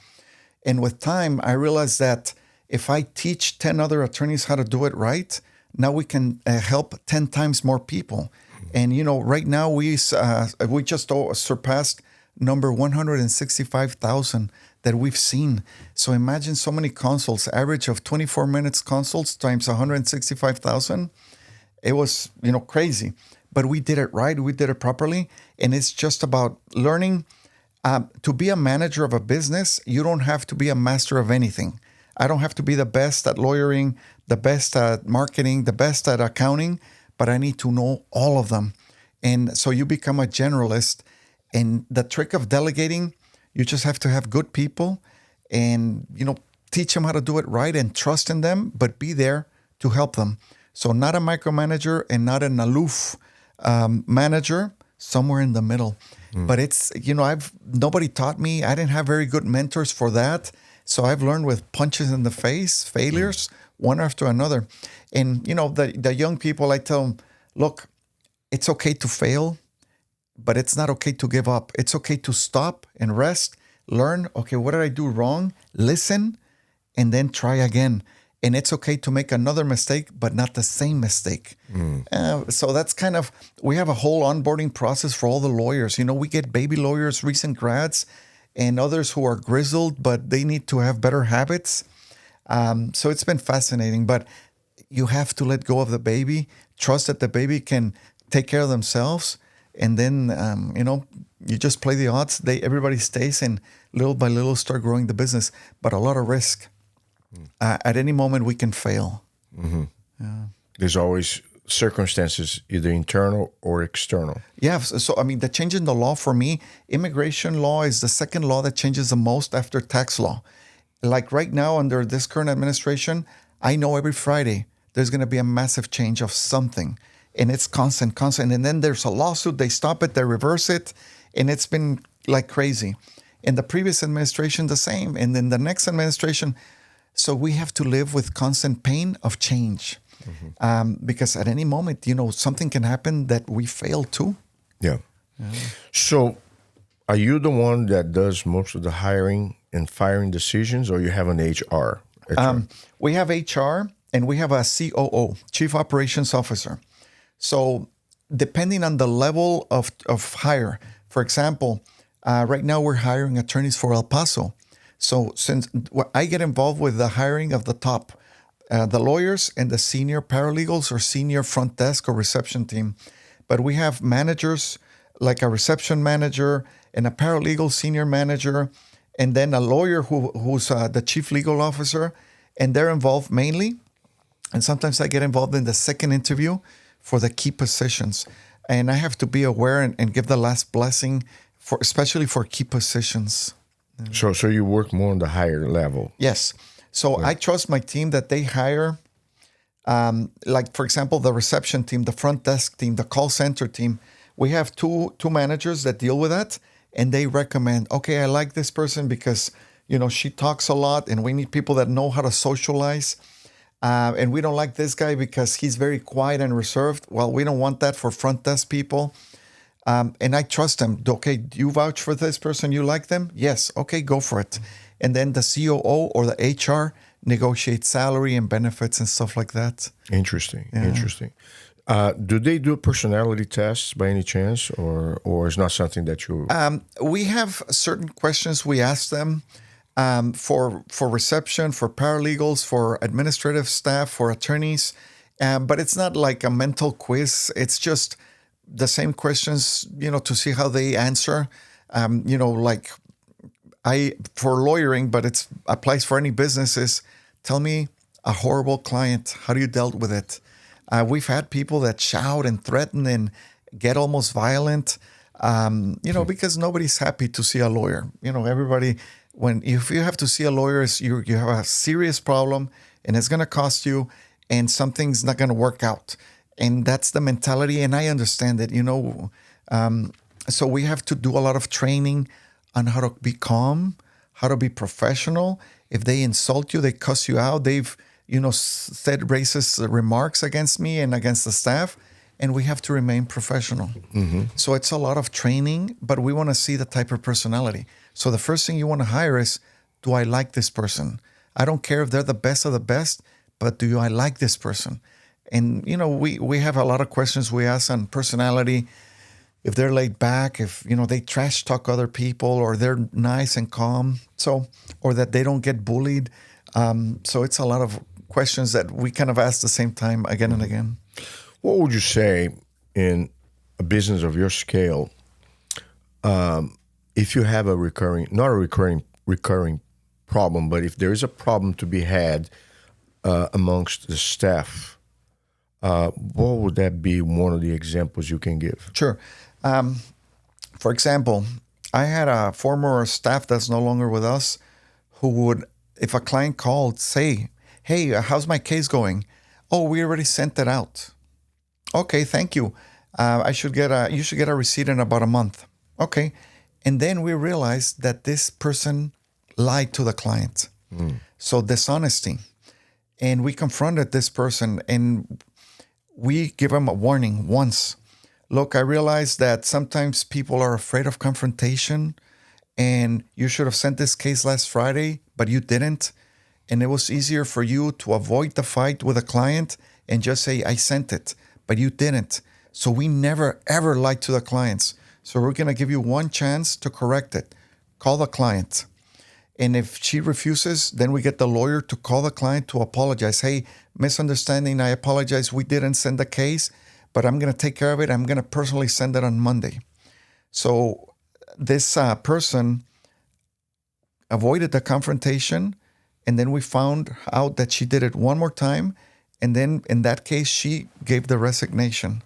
And with time, I realized that if I teach 10 other attorneys how to do it right, now we can help 10 times more people. And, right now we just surpassed number 165,000 that we've seen. So imagine so many consults, average of 24 minutes consults times 165,000. It was, crazy. But we did it right. We did it properly. And it's just about learning. To be a manager of a business, you don't have to be a master of anything. I don't have to be the best at lawyering, the best at marketing, the best at accounting, but I need to know all of them. And so you become a generalist. And the trick of delegating, you just have to have good people and, teach them how to do it right and trust in them, but be there to help them. So not a micromanager and not an aloof manager, somewhere in the middle. But it's, nobody taught me. I didn't have very good mentors for that. So I've learned with punches in the face, failures, one after another. And, the young people, I tell them, look, it's okay to fail, but it's not okay to give up. It's okay to stop and rest, learn, okay, what did I do wrong? Listen, and then try again. And it's okay to make another mistake, but not the same mistake. So that's we have a whole onboarding process for all the lawyers. We get baby lawyers, recent grads, and others who are grizzled, but they need to have better habits. So it's been fascinating, but you have to let go of the baby, trust that the baby can take care of themselves. And then, you just play the odds. Everybody stays and little by little start growing the business, but a lot of risk. At any moment, we can fail. Mm-hmm. Yeah. There's always circumstances, either internal or external. Yeah. So, the change in the law for me, immigration law is the second law that changes the most after tax law. Like right now, under this current administration, I know every Friday there's going to be a massive change of something. And it's constant. And then there's a lawsuit, they stop it, they reverse it. And it's been like crazy. In the previous administration, the same. And then the next administration. So we have to live with constant pain of change. Because at any moment, something can happen that we fail to. Yeah. So are you the one that does most of the hiring and firing decisions, or you have an HR? We have HR and we have a COO, Chief Operations Officer. So depending on the level of hire, for example, right now we're hiring attorneys for El Paso. So since I get involved with the hiring of the top, the lawyers and the senior paralegals or senior front desk or reception team. But we have managers like a reception manager and a paralegal senior manager, and then a lawyer who's the chief legal officer, and they're involved mainly. And sometimes I get involved in the second interview for the key positions. And I have to be aware and give the last blessing, especially for key positions. So you work more on the higher level. Yes. So I trust my team that they hire, like, for example, the reception team, the front desk team, the call center team. We have two managers that deal with that, and they recommend, okay, I like this person because, she talks a lot, and we need people that know how to socialize. And we don't like this guy because he's very quiet and reserved. Well, we don't want that for front desk people. And I trust them. Okay, do you vouch for this person? You like them? Yes. Okay, go for it. And then the COO or the HR negotiate salary and benefits and stuff like that. Interesting. Do they do personality tests by any chance, or is not something that you? We have certain questions we ask them for reception, for paralegals, for administrative staff, for attorneys, but it's not like a mental quiz. It's just the same questions, to see how they answer. Like for lawyering, but it applies for any businesses. Tell me a horrible client. How do you dealt with it? We've had people that shout and threaten and get almost violent, because nobody's happy to see a lawyer. Everybody, if you have to see a lawyer, you have a serious problem and it's going to cost you and something's not going to work out. And that's the mentality. And I understand it, so we have to do a lot of training on how to be calm, how to be professional. If they insult you, they cuss you out, they've said racist remarks against me and against the staff, and we have to remain professional. Mm-hmm. So it's a lot of training, but we want to see the type of personality. So the first thing you want to hire is, do I like this person? I don't care if they're the best of the best, but do I like this person? And, we have a lot of questions we ask on personality. If they're laid back, if, they trash talk other people, or they're nice and calm, or that they don't get bullied. So it's a lot of questions that we kind of ask the same time again and again. What would you say in a business of your scale, if you have not a recurring problem, but if there is a problem to be had amongst the staff, what would that be one of the examples you can give? Sure. For example, I had a former staff that's no longer with us who would, if a client called, say, hey, how's my case going? Oh, we already sent it out. Okay, thank you. You should get a receipt in about a month. Okay. And then we realized that this person lied to the client. So dishonesty. And we confronted this person and we give them a warning once. Look, I realize that sometimes people are afraid of confrontation, and you should have sent this case last Friday, but you didn't. And it was easier for you to avoid the fight with a client and just say, I sent it, but you didn't. So we never, ever lie to the clients. So we're going to give you one chance to correct it. Call the client. And if she refuses, then we get the lawyer to call the client to apologize. Hey, misunderstanding, I apologize. We didn't send the case, but I'm going to take care of it. I'm going to personally send it on Monday. So this person avoided the confrontation, and then we found out that she did it one more time. And then in that case, she gave the resignation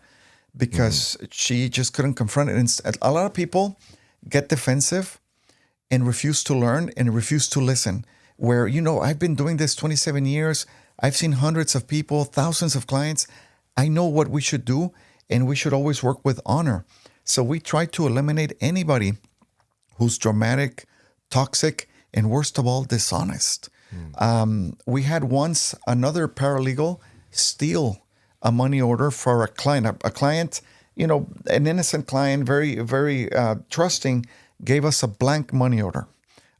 because she just couldn't confront it. And a lot of people get defensive and refuse to learn and refuse to listen. Where, I've been doing this 27 years. I've seen hundreds of people, thousands of clients. I know what we should do, and we should always work with honor. So we try to eliminate anybody who's dramatic, toxic, and worst of all, dishonest. We had once another paralegal steal a money order for a client. A client, an innocent client, very, very trusting, gave us a blank money order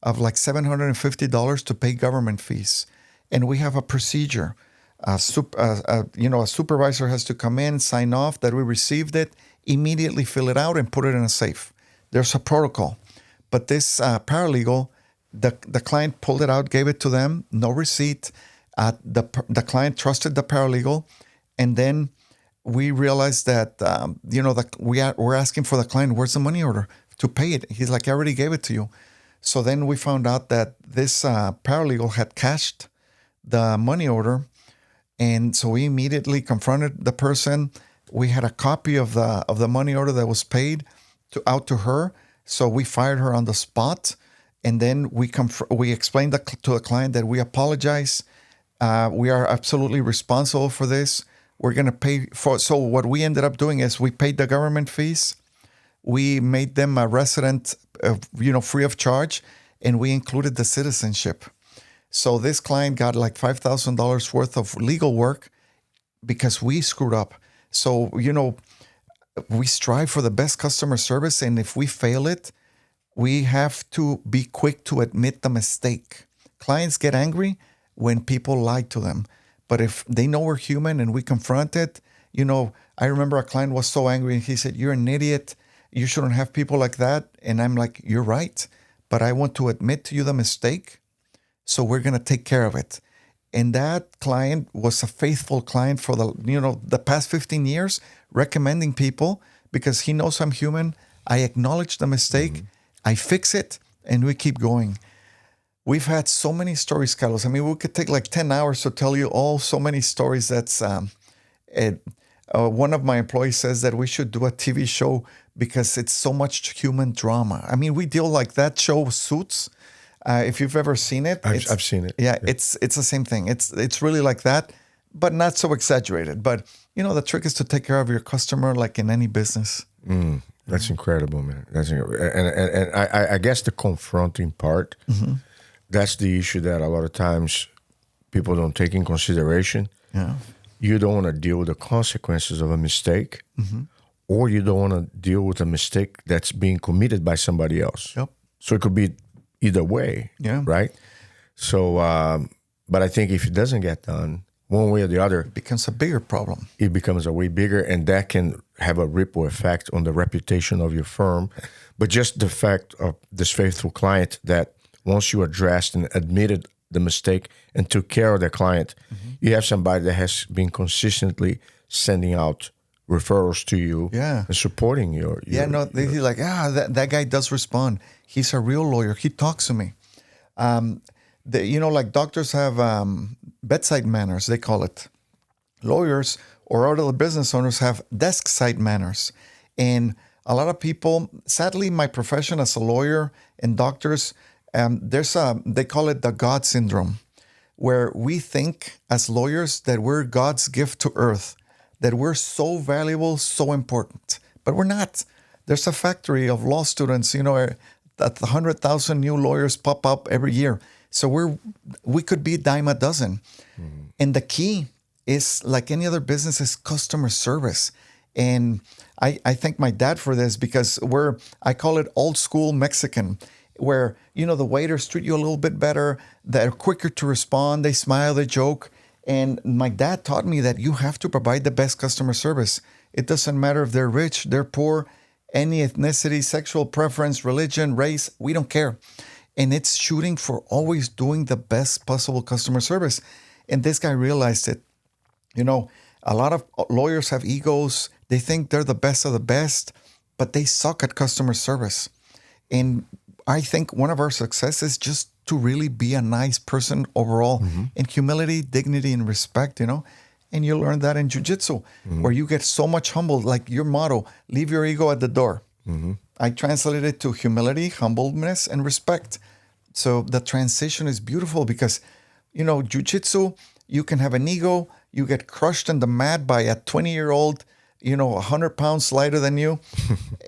of like $750 to pay government fees. And we have a procedure. A supervisor has to come in, sign off that we received it, immediately fill it out and put it in a safe. There's a protocol. But this paralegal, the client pulled it out, gave it to them, no receipt. The client trusted the paralegal. And then we realized that, we're asking for the client, where's the money order to pay it? He's like, I already gave it to you. So then we found out that this paralegal had cashed the money order. And so we immediately confronted the person. We had a copy of the money order that was paid out to her. So we fired her on the spot. And then we explained to the client that we apologize. We are absolutely responsible for this. We're going to pay for. So what we ended up doing is we paid the government fees. We made them a resident, free of charge, and we included the citizenship. So this client got like $5,000 worth of legal work because we screwed up. So, we strive for the best customer service. And if we fail it, we have to be quick to admit the mistake. Clients get angry when people lie to them. But if they know we're human and we confront it, I remember a client was so angry and he said, "You're an idiot. You shouldn't have people like that." And I'm like, "You're right. But I want to admit to you the mistake. So we're going to take care of it." And that client was a faithful client for the past 15 years, recommending people because he knows I'm human. I acknowledge the mistake. I fix it, and we keep going. We've had so many stories, Carlos. I mean, we could take like 10 hours to tell you all so many stories. That's one of my employees says that we should do a TV show because it's so much human drama. I mean, we deal like that show, Suits. If you've ever seen it, I've seen it. Yeah, it's the same thing. It's really like that, but not so exaggerated. But the trick is to take care of your customer like in any business. That's incredible, man. And I guess the confronting part, that's the issue that a lot of times people don't take in consideration. Yeah. You don't want to deal with the consequences of a mistake, or you don't want to deal with a mistake that's being committed by somebody else. Yep. So it could be either way, right? So, but I think if it doesn't get done, one way or the other, It becomes a bigger problem. it becomes a way bigger, and that can have a ripple effect on the reputation of your firm. But just the fact of this faithful client that once you addressed and admitted the mistake and took care of the client, you have somebody that has been consistently sending out referrals to you and supporting your He's like, that guy does respond. He's a real lawyer. He talks to me. Like doctors have bedside manners, they call it. Lawyers or other business owners have desk side manners. And a lot of people, sadly, my profession as a lawyer and doctors, they call it the God syndrome, where we think as lawyers that we're God's gift to earth, that we're so valuable, so important, but we're not. There's a factory of law students, that 100,000 new lawyers pop up every year. So we could be a dime a dozen. And the key is, like any other business, is customer service. And I thank my dad for this because I call it old school Mexican, where, the waiters treat you a little bit better. They're quicker to respond. They smile, they joke. And my dad taught me that you have to provide the best customer service. It doesn't matter if they're rich, they're poor, any ethnicity, sexual preference, religion, race, we don't care. And it's shooting for always doing the best possible customer service. And this guy realized it. A lot of lawyers have egos. They think they're the best of the best, but they suck at customer service. And I think one of our successes is just to really be a nice person overall, in humility, dignity, and respect, And you learn that in Jiu-Jitsu, where you get so much humbled, like your motto, leave your ego at the door. I translated it to humility, humbleness, and respect. So the transition is beautiful because, Jiu-Jitsu, you can have an ego, you get crushed in the mat by a 20-year-old, 100 pounds lighter than you.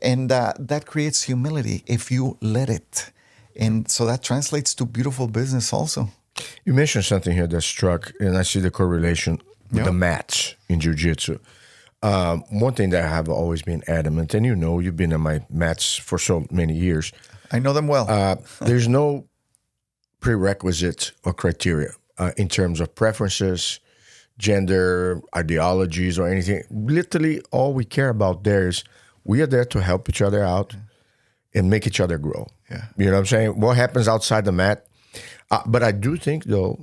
And that creates humility if you let it. And so that translates to beautiful business also. You mentioned something here that struck, and I see the correlation with the mats in Jiu-Jitsu. One thing that I have always been adamant, and you've been in my mats for so many years. I know them well. There's no prerequisite or criteria in terms of preferences, gender, ideologies, or anything. Literally, all we care about there is we are there to help each other out and make each other grow. Yeah. You know what I'm saying? What happens outside the mat? But I do think, though,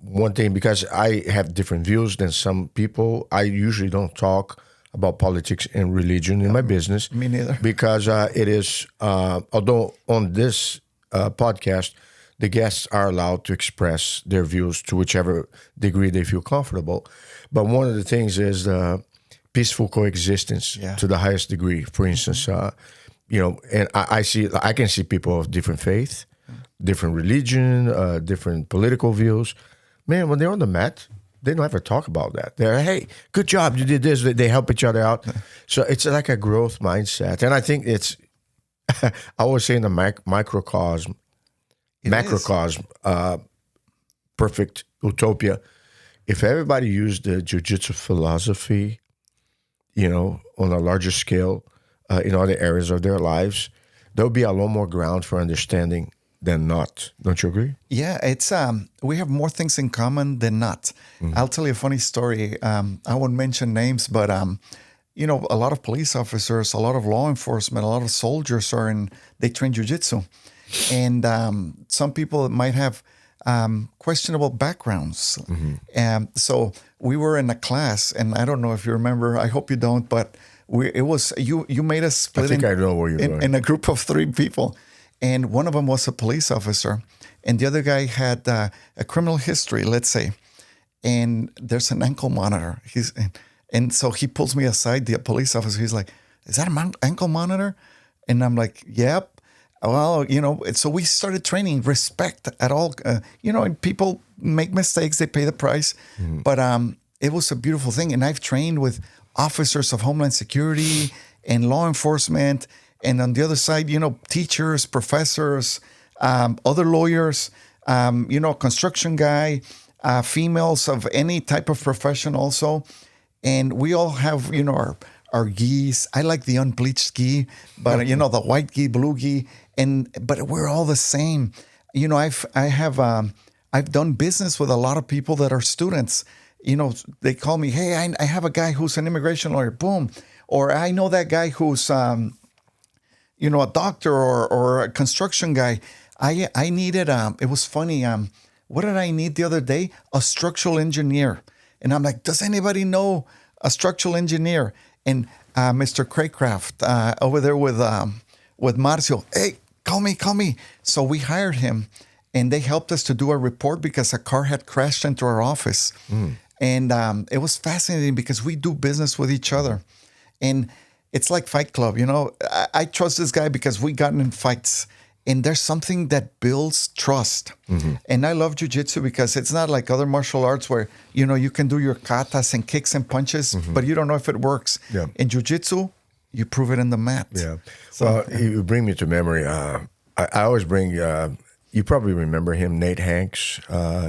one thing, because I have different views than some people, I usually don't talk about politics and religion in my business. Me neither. Because it is, although on this podcast, the guests are allowed to express their views to whichever degree they feel comfortable. But one of the things is peaceful coexistence to the highest degree. For instance, and I can see people of different faith, different religion, different political views. Man, when they're on the mat, they don't ever talk about that. They're, hey, good job, you did this. They help each other out. So it's like a growth mindset. And I think it's, I always say in the macrocosm, perfect utopia. If everybody used the jiu-jitsu philosophy on a larger scale in other areas of their lives, there'll be a lot more ground for understanding than not. Don't you agree? Yeah, it's we have more things in common than not. I'll tell you a funny story. I won't mention names, but a lot of police officers, a lot of law enforcement, a lot of soldiers they train jiu-jitsu. And some people might have questionable backgrounds. So we were in a class, and I don't know if you remember, I hope you don't, but you made us split I think I know where you're going. In a group of 3 people. And one of them was a police officer, and the other guy had a criminal history, let's say. And there's an ankle monitor. And so he pulls me aside, the police officer. He's like, "Is that an ankle monitor?" And I'm like, "Yep." Well, so we started training respect at all. And people make mistakes; they pay the price. But it was a beautiful thing, and I've trained with officers of Homeland Security and law enforcement. And on the other side, teachers, professors, other lawyers, construction guy, females of any type of profession also. And we all have, our gis. I like the unbleached gi, but, the white gi, blue gi. But we're all the same. I've done business with a lot of people that are students. They call me, "Hey, I have a guy who's an immigration lawyer." Boom. Or I know that guy who's... a doctor or a construction guy. I needed, it was funny. What did I need the other day? A structural engineer. And I'm like, does anybody know a structural engineer? And Mr. Craycraft over there with Marcio, "Hey, call me. So we hired him, and they helped us to do a report because a car had crashed into our office. And it was fascinating because we do business with each other. And it's like Fight Club, I trust this guy because we gotten in fights, and there's something that builds trust. And I love jiu-jitsu because it's not like other martial arts where, you can do your katas and kicks and punches, but you don't know if it works. Yeah. In jiu-jitsu, you prove it in the mat. Yeah. So, you bring me to memory. I always bring, you probably remember him, Nate Hanks.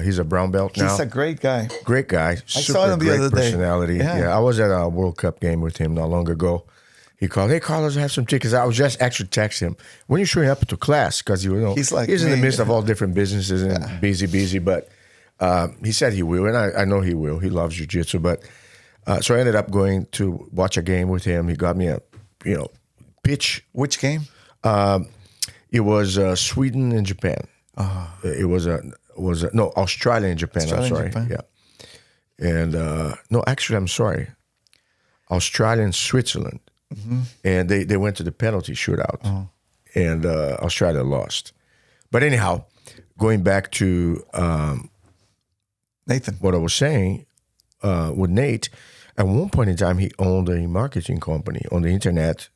He's a brown belt now. he's a great guy. Great guy. I saw him the great other day. personality. Yeah. I was at a World Cup game with him not long ago. He called, "Hey, Carlos, I have some tickets." I was just actually texting him, "When are you showing up to class?" Because he's in the midst of all different businesses and busy. But he said he will, and I know he will. He loves jiu-jitsu. But so I ended up going to watch a game with him. He got me a pitch. Which game? It was Sweden and Japan. It was Australia and Japan. Australia I'm sorry. and Japan. Yeah. And no, actually, I'm sorry. Australia and Switzerland. And they went to the penalty shootout, and Australia lost. But anyhow, going back to Nathan. what I was saying with Nate, at one point in time, he owned a marketing company on the internet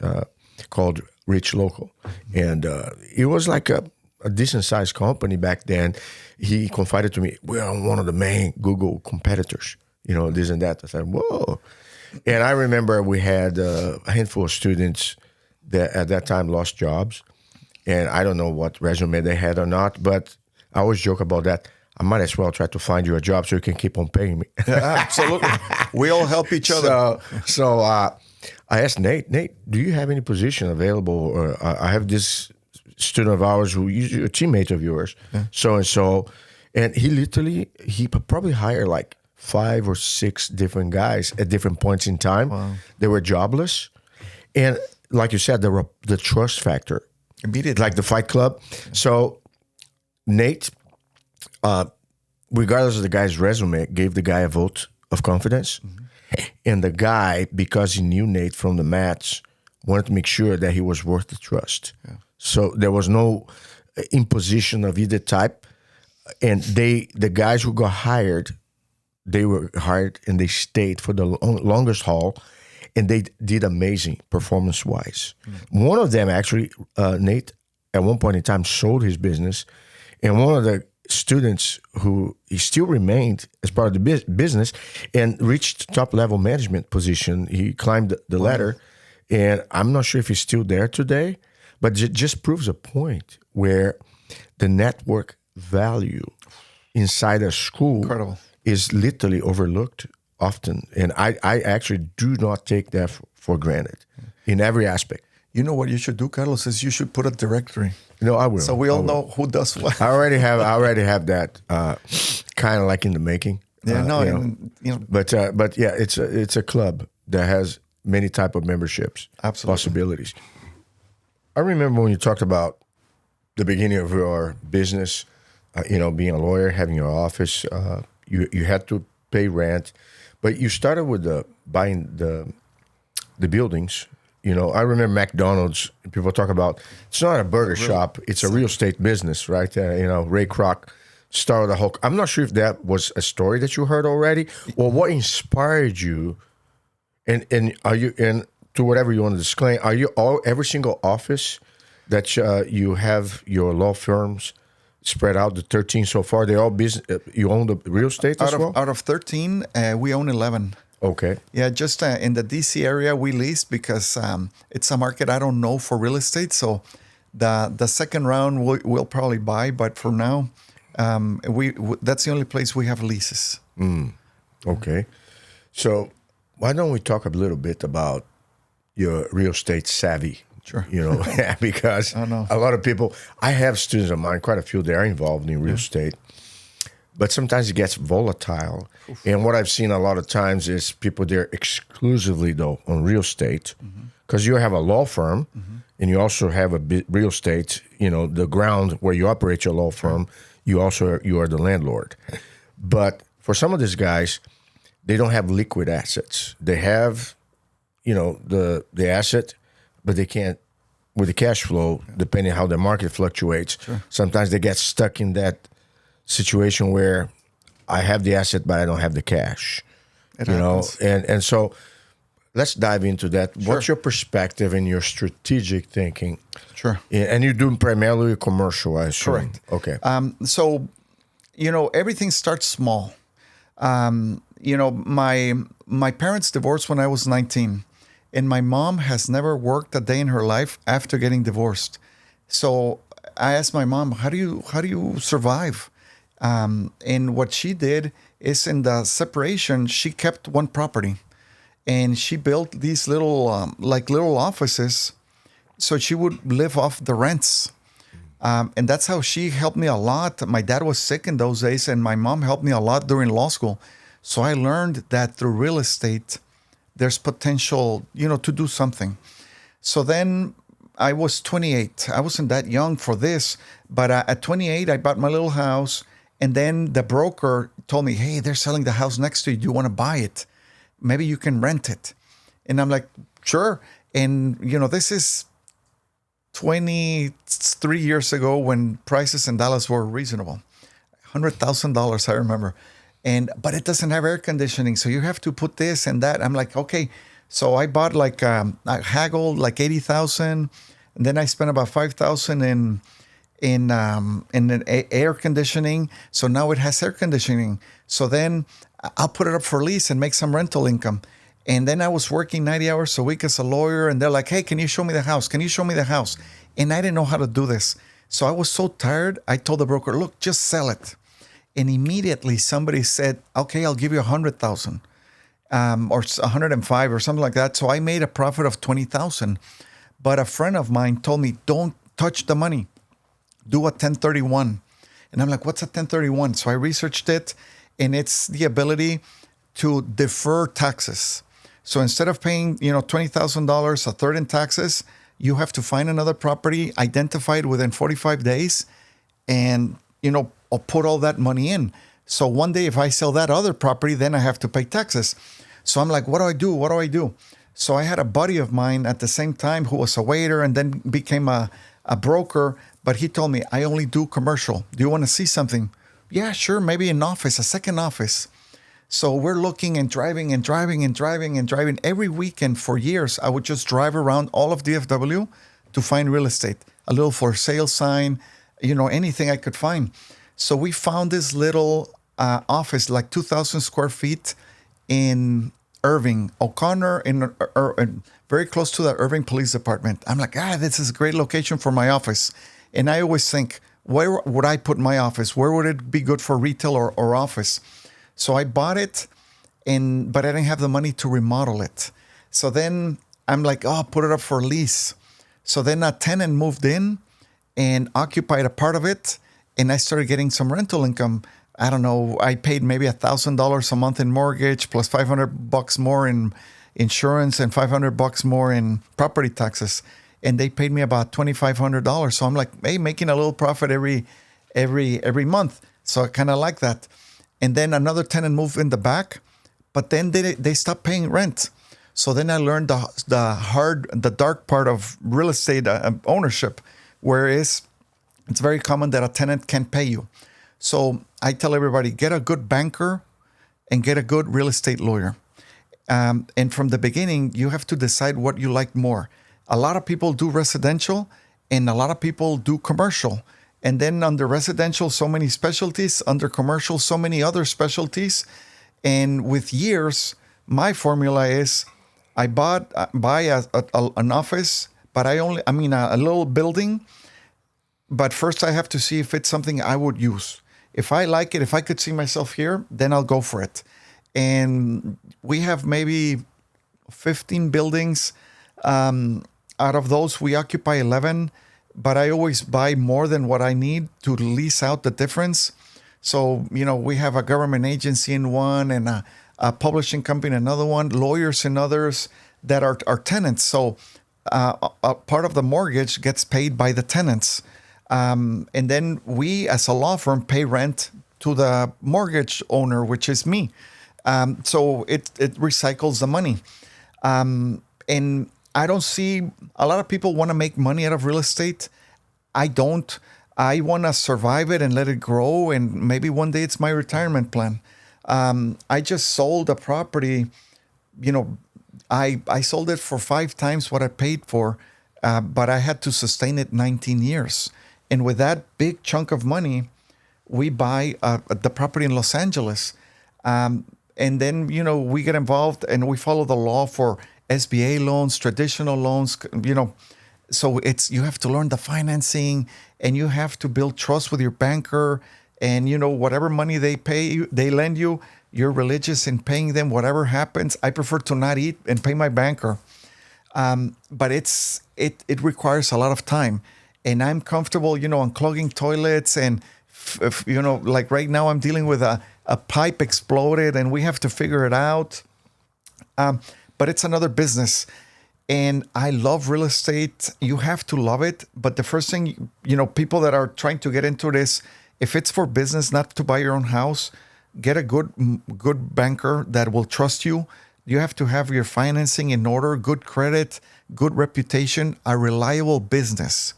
called Rich Local. And it was like a decent-sized company back then. He confided to me, "We're one of the main Google competitors, this and that." I said, "Whoa." And I remember we had a handful of students that at that time lost jobs. And I don't know what resume they had or not, but I always joke about that. I might as well try to find you a job so you can keep on paying me. Yeah, absolutely. We all help each other. So I asked Nate, "Do you have any position available? Or I have this student of ours who is a teammate of yours, so-and-so." And he probably hired like 5 or 6 different guys at different points in time. Wow. They were jobless. And like you said, the trust factor. Immediately. Like the Fight Club. So Nate, regardless of the guy's resume, gave the guy a vote of confidence. And the guy, because he knew Nate from the match, wanted to make sure that he was worth the trust. Yeah. So there was no imposition of either type. And the guys who got hired, they were hired and they stayed for the longest haul, and they did amazing performance-wise. One of them actually, Nate, at one point in time sold his business, and one of the students who he still remained as part of the business and reached top-level management position. He climbed the ladder, and I'm not sure if he's still there today, but it just proves a point where the network value inside a school Incredible. is literally overlooked often. And I actually do not take that for granted in every aspect. You know what you should do, Carlos, is you should put a directory. No, I will. So we all know who does what. I already have that kind of like in the making. Yeah, But yeah, it's a club that has many type of memberships, Absolutely. possibilities. I remember when you talked about the beginning of your business, being a lawyer, having your office, you had to pay rent, but you started with buying the buildings. I remember McDonald's. People talk about it's not a burger shop; it's a real estate business, right? Ray Kroc started the whole. I'm not sure if that was a story that you heard already, or what inspired you. And are you to whatever you want to disclaim? Are you every single office that you have your law firms spread out, the 13 so far? They all business. You own the real estate as well. Out of 13, we own 11. Okay. Yeah, just in the DC area we lease because it's a market I don't know for real estate. So the second round we'll probably buy, but for now, that's the only place we have leases. Okay. So why don't we talk a little bit about your real estate savvy? Sure. Because a lot of people, I have students of mine, quite a few, they are involved in real estate. But sometimes it gets volatile. Oof. And what I've seen a lot of times is people there exclusively, though, on real estate. Because you have a law firm, and you also have real estate, the ground where you operate your law firm. You are the landlord. But for some of these guys, they don't have liquid assets. They have, the asset, but they can't, with the cash flow, depending on how the market fluctuates, sometimes they get stuck in that situation where I have the asset, but I don't have the cash. And so let's dive into that. Sure. What's your perspective and your strategic thinking? Sure. And you're doing primarily commercial, I assume. Correct. Okay. So, everything starts small. My parents divorced when I was 19, and my mom has never worked a day in her life after getting divorced. So I asked my mom, how do you survive? And what she did is in the separation, she kept one property and she built these little offices so she would live off the rents. And that's how she helped me a lot. My dad was sick in those days and my mom helped me a lot during law school. So I learned that through real estate, there's potential, to do something. So then I was 28. I wasn't that young for this, but at 28, I bought my little house. And then the broker told me, hey, they're selling the house next to you. Do you want to buy it? Maybe you can rent it. And I'm like, sure. And, this is 23 years ago when prices in Dallas were reasonable. $100,000, I remember. But it doesn't have air conditioning. So you have to put this and that. I'm like, okay. So I bought I haggled like $80,000. And then I spent about $5,000 in air conditioning. So now it has air conditioning. So then I'll put it up for lease and make some rental income. And then I was working 90 hours a week as a lawyer. And they're like, hey, can you show me the house? Can you show me the house? And I didn't know how to do this. So I was so tired. I told the broker, look, just sell it. And immediately somebody said, okay, I'll give you $100,000 or 105 or something like that. So I made a profit of $20,000. But a friend of mine told me, don't touch the money. Do a 1031. And I'm like, what's a 1031? So I researched it, and it's the ability to defer taxes. So instead of paying, $20,000, a third in taxes, you have to find another property, identify it within 45 days, and, I'll put all that money in. So one day if I sell that other property, then I have to pay taxes. So I'm like, what do I do? So I had a buddy of mine at the same time who was a waiter and then became a broker. But he told me, I only do commercial. Do you want to see something? Yeah, sure. Maybe an office, a second office. So we're looking and driving every weekend for years. I would just drive around all of DFW to find real estate, a little for sale sign, anything I could find. So we found this little office, like 2,000 square feet in Irving, O'Connor, in very close to the Irving Police Department. I'm like, this is a great location for my office. And I always think, where would I put my office? Where would it be good for retail or office? So I bought it, but I didn't have the money to remodel it. So then I'm like, oh, put it up for lease. So then a tenant moved in and occupied a part of it, and I started getting some rental income. I don't know, I paid maybe $1,000 a month in mortgage, plus $500 more in insurance and $500 more in property taxes. And they paid me about $2,500. So I'm like, hey, making a little profit every month. So I kind of like that. And then another tenant moved in the back, but then they stopped paying rent. So then I learned the dark part of real estate ownership, whereas it's very common that a tenant can't pay you. So I tell everybody, get a good banker and get a good real estate lawyer. And from the beginning, you have to decide what you like more. A lot of people do residential and a lot of people do commercial. And then under residential, so many specialties. Under commercial, so many other specialties. And with years, my formula is I buy an office, but a little building. But first I have to see if it's something I would use. If I like it, if I could see myself here, then I'll go for it. And we have maybe 15 buildings. Out of those, we occupy 11, but I always buy more than what I need to lease out the difference. So, we have a government agency in one and a publishing company in another one, lawyers in others that are tenants. So a part of the mortgage gets paid by the tenants. And then we, as a law firm, pay rent to the mortgage owner, which is me. So it recycles the money. And I don't see a lot of people want to make money out of real estate. I don't. I want to survive it and let it grow. And maybe one day it's my retirement plan. I just sold a property. I sold it for 5 times what I paid for, but I had to sustain it 19 years. And with that big chunk of money, we buy the property in Los Angeles. And then, we get involved and we follow the law for SBA loans, traditional loans, So you have to learn the financing and you have to build trust with your banker. And, whatever money they lend you, you're religious in paying them, whatever happens. I prefer to not eat and pay my banker. But it requires a lot of time. And I'm comfortable, unclogging toilets. And, like right now I'm dealing with a pipe exploded and we have to figure it out. But it's another business. And I love real estate. You have to love it. But the first thing, people that are trying to get into this, if it's for business, not to buy your own house, get a good banker that will trust you. You have to have your financing in order, good credit, good reputation, a reliable business.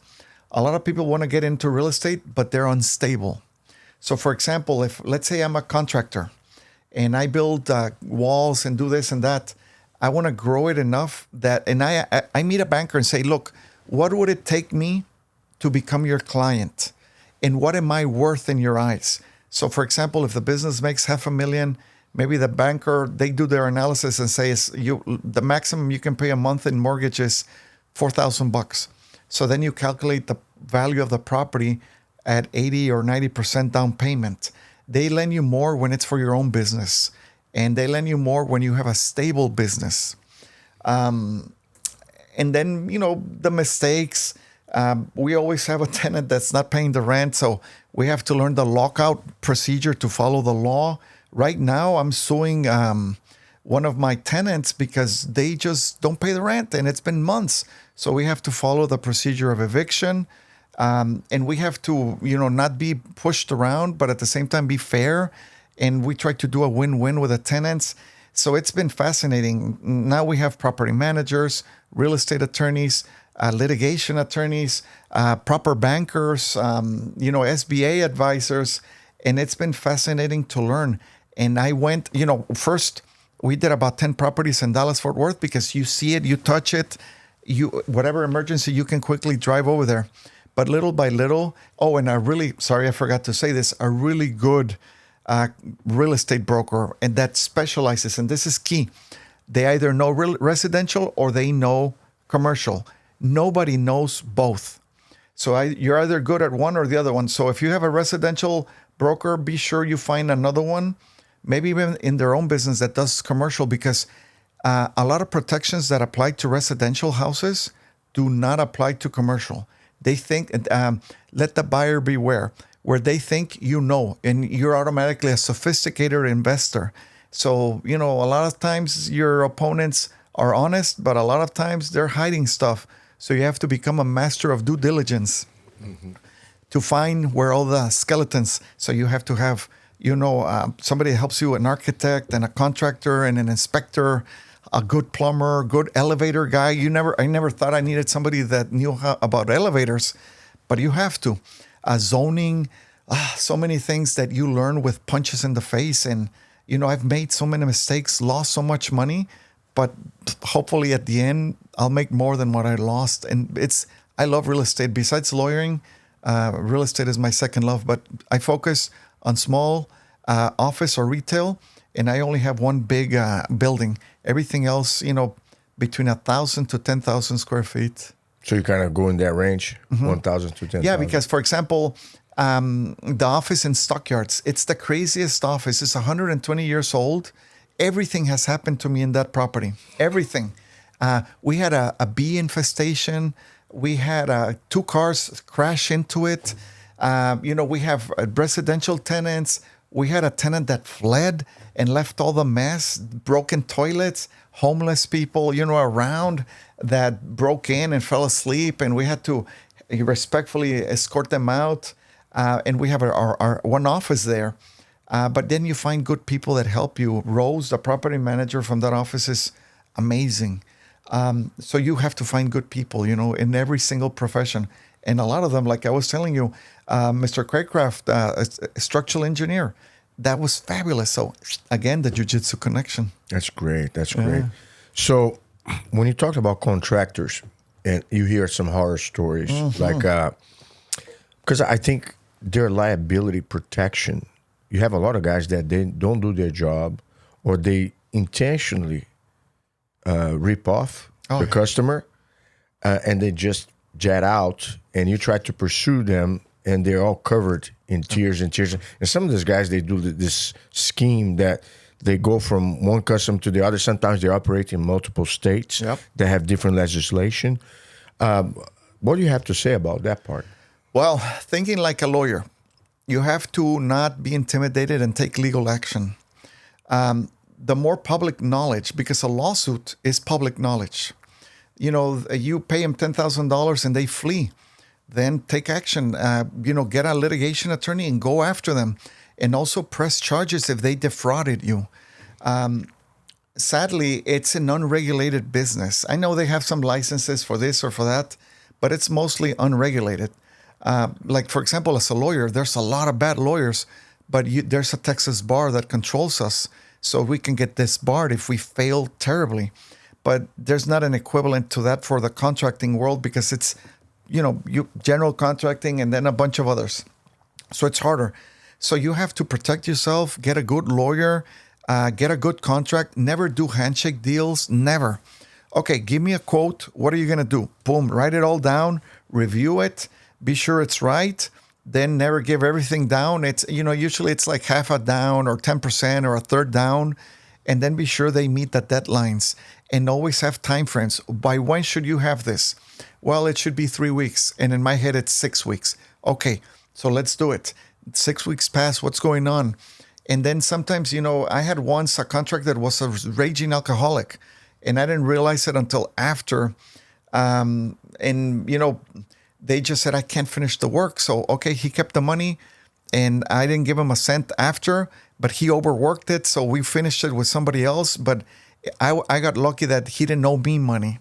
A lot of people want to get into real estate, but they're unstable. So for example, let's say I'm a contractor and I build walls and do this and that, I want to grow it enough and I meet a banker and say, look, what would it take me to become your client? And what am I worth in your eyes? So for example, if the business makes $500,000, maybe the banker, they do their analysis and say the maximum you can pay a month in mortgage is $4,000. So then you calculate the value of the property at 80 or 90% down payment. They lend you more when it's for your own business. And they lend you more when you have a stable business. And then, the mistakes. We always have a tenant that's not paying the rent. So we have to learn the lockout procedure to follow the law. Right now, I'm suing one of my tenants because they just don't pay the rent. And it's been months. So we have to follow the procedure of eviction. And we have to, not be pushed around, but at the same time be fair. And we try to do a win-win with the tenants. So it's been fascinating. Now we have property managers, real estate attorneys, litigation attorneys, proper bankers, SBA advisors. And it's been fascinating to learn. And I went, first we did about 10 properties in Dallas, Fort Worth, because you see it, you touch it, whatever emergency, you can quickly drive over there. But little by little, and I forgot to say this, a really good real estate broker, and that specializes, and this is key. They either know residential or they know commercial. Nobody knows both. So you're either good at one or the other one. So if you have a residential broker, be sure you find another one. maybe even in their own business that does commercial, because a lot of protections that apply to residential houses do not apply to commercial. They think, let the buyer beware, where they think and you're automatically a sophisticated investor. So, a lot of times your opponents are honest, but a lot of times they're hiding stuff. So you have to become a master of due diligence to find where all the skeletons. So you have to have, somebody that helps you, an architect and a contractor and an inspector, a good plumber, good elevator guy. I never thought I needed somebody that knew about elevators, but you have to. Zoning, so many things that you learn with punches in the face. And, I've made so many mistakes, lost so much money, but hopefully at the end, I'll make more than what I lost. And I love real estate. Besides lawyering, real estate is my second love, but I focus on small office or retail, and I only have one big building. Everything else, between 1,000 to 10,000 square feet. So you kind of go in that range, 1,000 to 10,000. Yeah, because, for example, the office in Stockyards, it's the craziest office. It's 120 years old. Everything has happened to me in that property. Everything. We had a bee infestation. We had 2 cars crash into it. We have residential tenants. We had a tenant that fled and left all the mess, broken toilets, homeless people, around that broke in and fell asleep. And we had to respectfully escort them out. And we have our one office there. But then you find good people that help you. Rose, the property manager from that office, is amazing. So you have to find good people, in every single profession. And a lot of them, like I was telling you, Mr. Craycraft, a structural engineer, that was fabulous. So again, the Jiu-Jitsu connection. That's great. That's great. So when you talk about contractors and you hear some horror stories, like, because I think their liability protection, you have a lot of guys that they don't do their job, or they intentionally rip off the customer, and they just jet out, and you try to pursue them, and they're all covered in tears and tears. And some of these guys, they do this scheme that they go from one customer to the other. Sometimes they operate in multiple states that have different legislation. What do you have to say about that part? Well, thinking like a lawyer, you have to not be intimidated and take legal action. The more public knowledge, because a lawsuit is public knowledge. You pay them $10,000 and they flee. Then take action. Get a litigation attorney and go after them. And also press charges if they defrauded you. Sadly, it's an unregulated business. I know they have some licenses for this or for that, but it's mostly unregulated. Like, for example, as a lawyer, there's a lot of bad lawyers, but there's a Texas bar that controls us. So we can get disbarred if we fail terribly. But there's not an equivalent to that for the contracting world, because it's, general contracting and then a bunch of others. So it's harder. So you have to protect yourself, get a good lawyer, get a good contract, never do handshake deals, never. Okay, give me a quote. What are you going to do? Boom, write it all down, review it, be sure it's right. Then never give everything down. It's, usually it's like half a down or 10% or a third down. And then be sure they meet the deadlines, and always have time frames. By when should you have this? Well, it should be 3 weeks. And in my head, it's 6 weeks. Okay, so let's do it. 6 weeks pass. What's going on? And then sometimes, I had once a contract that was a raging alcoholic, and I didn't realize it until after. They just said, I can't finish the work. So, okay, he kept the money, and I didn't give him a cent after, but he overworked it. So we finished it with somebody else. But I got lucky that he didn't owe me money.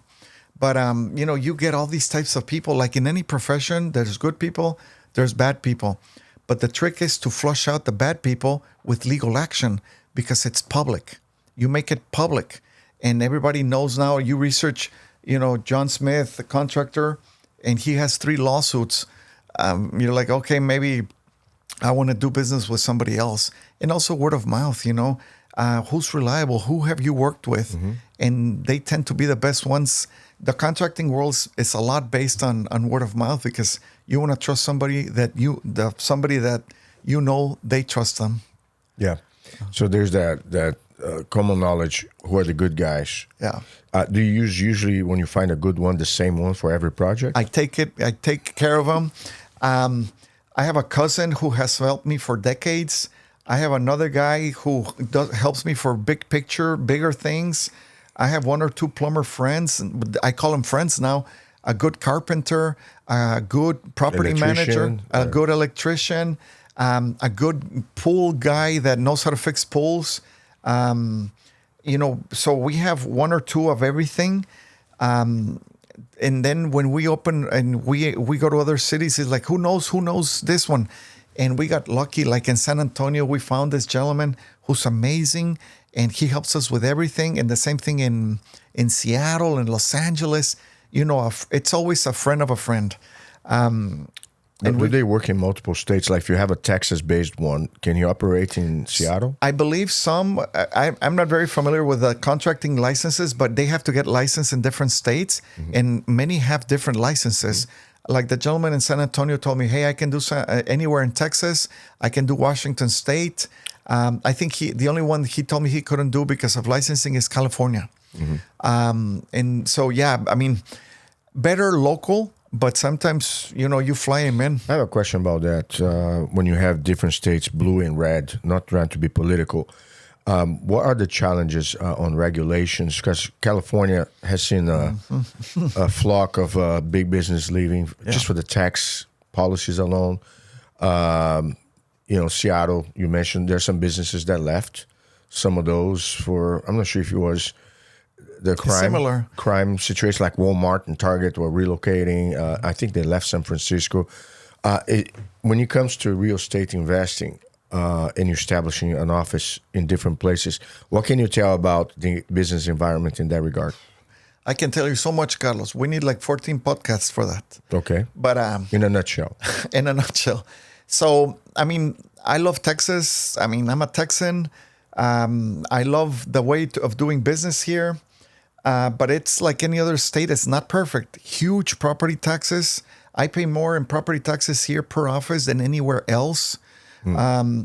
But, you get all these types of people. Like in any profession, there's good people, there's bad people. But the trick is to flush out the bad people with legal action, because it's public. You make it public. And everybody knows now. You research, John Smith, the contractor, and he has 3 lawsuits. You're like, okay, maybe I want to do business with somebody else. And also word of mouth, who's reliable? Who have you worked with? Mm-hmm. And they tend to be the best ones. The contracting world is a lot based on word of mouth, because you want to trust somebody that they trust them. Yeah. So there's that common knowledge. Who are the good guys? Yeah. Do you use usually when you find a good one, the same one for every project? I take care of them. I have a cousin who has helped me for decades. I have another guy who helps me for big picture, bigger things. I have one or two plumber friends. I call them friends now. A good carpenter, a good property manager, a good electrician, a good pool guy that knows how to fix pools. So we have one or two of everything. And then when we open and we go to other cities, it's like, who knows this one? And we got lucky. Like in San Antonio, we found this gentleman who's amazing, and he helps us with everything. And the same thing in Seattle and Los Angeles. It's always a friend of a friend. And do they work in multiple states? Like if you have a Texas-based one, can you operate in Seattle? I believe some. I'm not very familiar with the contracting licenses, but they have to get licensed in different states, and many have different licenses. Like the gentleman in San Antonio told me, hey, I can do anywhere in Texas. I can do Washington State. I think the only one he told me he couldn't do because of licensing is California. And so, yeah, I mean, better local, but sometimes, you fly him in. I have a question about that. When you have different states, blue and red, not trying to be political, what are the challenges on regulations? Because California has seen a flock of big business leaving just for the tax policies alone. Seattle, you mentioned there's some businesses that left. Some of those I'm not sure if it was the crime situation, like Walmart and Target were relocating. I think they left San Francisco. When it comes to real estate investing, and establishing an office in different places, what can you tell about the business environment in that regard? I can tell you so much, Carlos. We need like 14 podcasts for that. Okay. But in a nutshell. In a nutshell. So, I mean, I love Texas. I mean, I'm a Texan. I love the way of doing business here. But it's like any other state. It's not perfect. Huge property taxes. I pay more in property taxes here per office than anywhere else.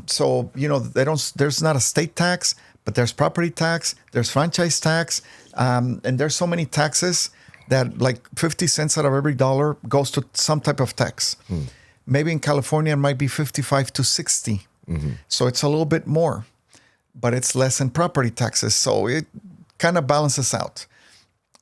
So, there's not a state tax, but there's property tax, there's franchise tax, and there's so many taxes that like 50 cents out of every dollar goes to some type of tax. Maybe in California, it might be 55 to 60. So it's a little bit more, but it's less in property taxes. So it kind of balances out.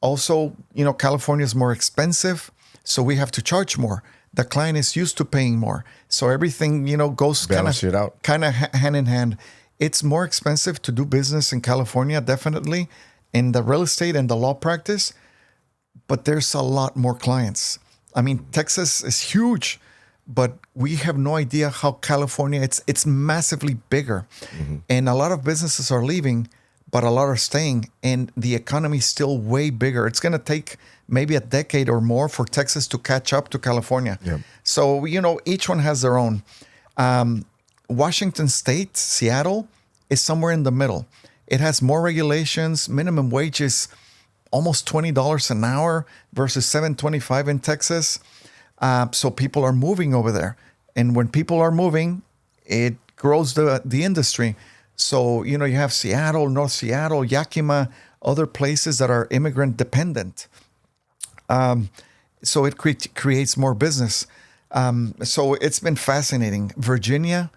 Also, California is more expensive, so we have to charge more. The client is used to paying more. So everything, goes kind of hand in hand. It's more expensive to do business in California, definitely, in the real estate and the law practice, but there's a lot more clients. I mean, Texas is huge, but we have no idea how California, it's massively bigger. And a lot of businesses are leaving, but a lot are staying, and the economy is still way bigger. It's going to take maybe a decade or more for Texas to catch up to California. Yeah. So, each one has their own. Washington State, Seattle, is somewhere in the middle. It has more regulations. Minimum wage is almost $20 an hour versus $7.25 in Texas. So people are moving over there. And when people are moving, it grows the industry. So, you have Seattle, North Seattle, Yakima, other places that are immigrant dependent. So it creates more business. So it's been fascinating. Virginia,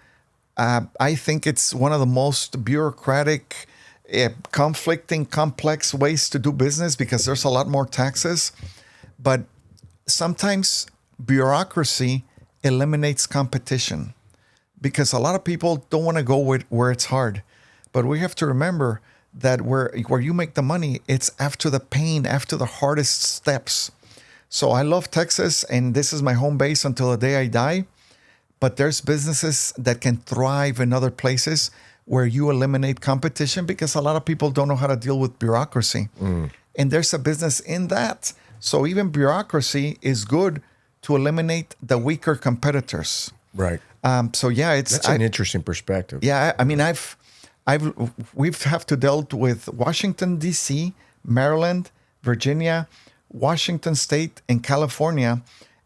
I think it's one of the most bureaucratic, conflicting, complex ways to do business because there's a lot more taxes. But sometimes bureaucracy eliminates competition because a lot of people don't want to go where it's hard. But we have to remember that where you make the money, it's after the pain, after the hardest steps. So I love Texas, and this is my home base until the day I die. But there's businesses that can thrive in other places where you eliminate competition because a lot of people don't know how to deal with bureaucracy. And there's a business in that. So even bureaucracy is good to eliminate the weaker competitors. Right. So yeah, that's an interesting perspective. Yeah, I mean, we've have to dealt with Washington, D.C., Maryland, Virginia, Washington State, and California,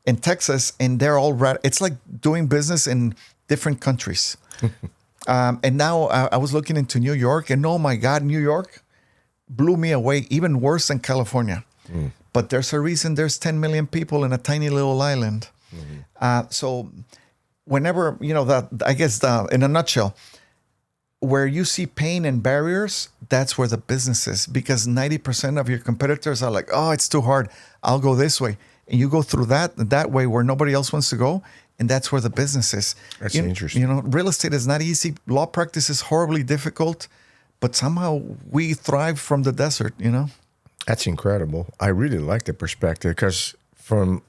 and Texas, and they're all it's like doing business in different countries. And now I was looking into New York, and oh my God, New York blew me away, even worse than California. But there's a reason there's 10 million people in a tiny little island. So whenever, in a nutshell, where you see pain and barriers, that's where the business is, because 90% of your competitors are like, oh, it's too hard, I'll go this way. And you go through that way where nobody else wants to go, and that's where the business is. That's interesting. Real estate is not easy. Law practice is horribly difficult, but somehow we thrive from the desert, That's incredible. I really like the perspective, because from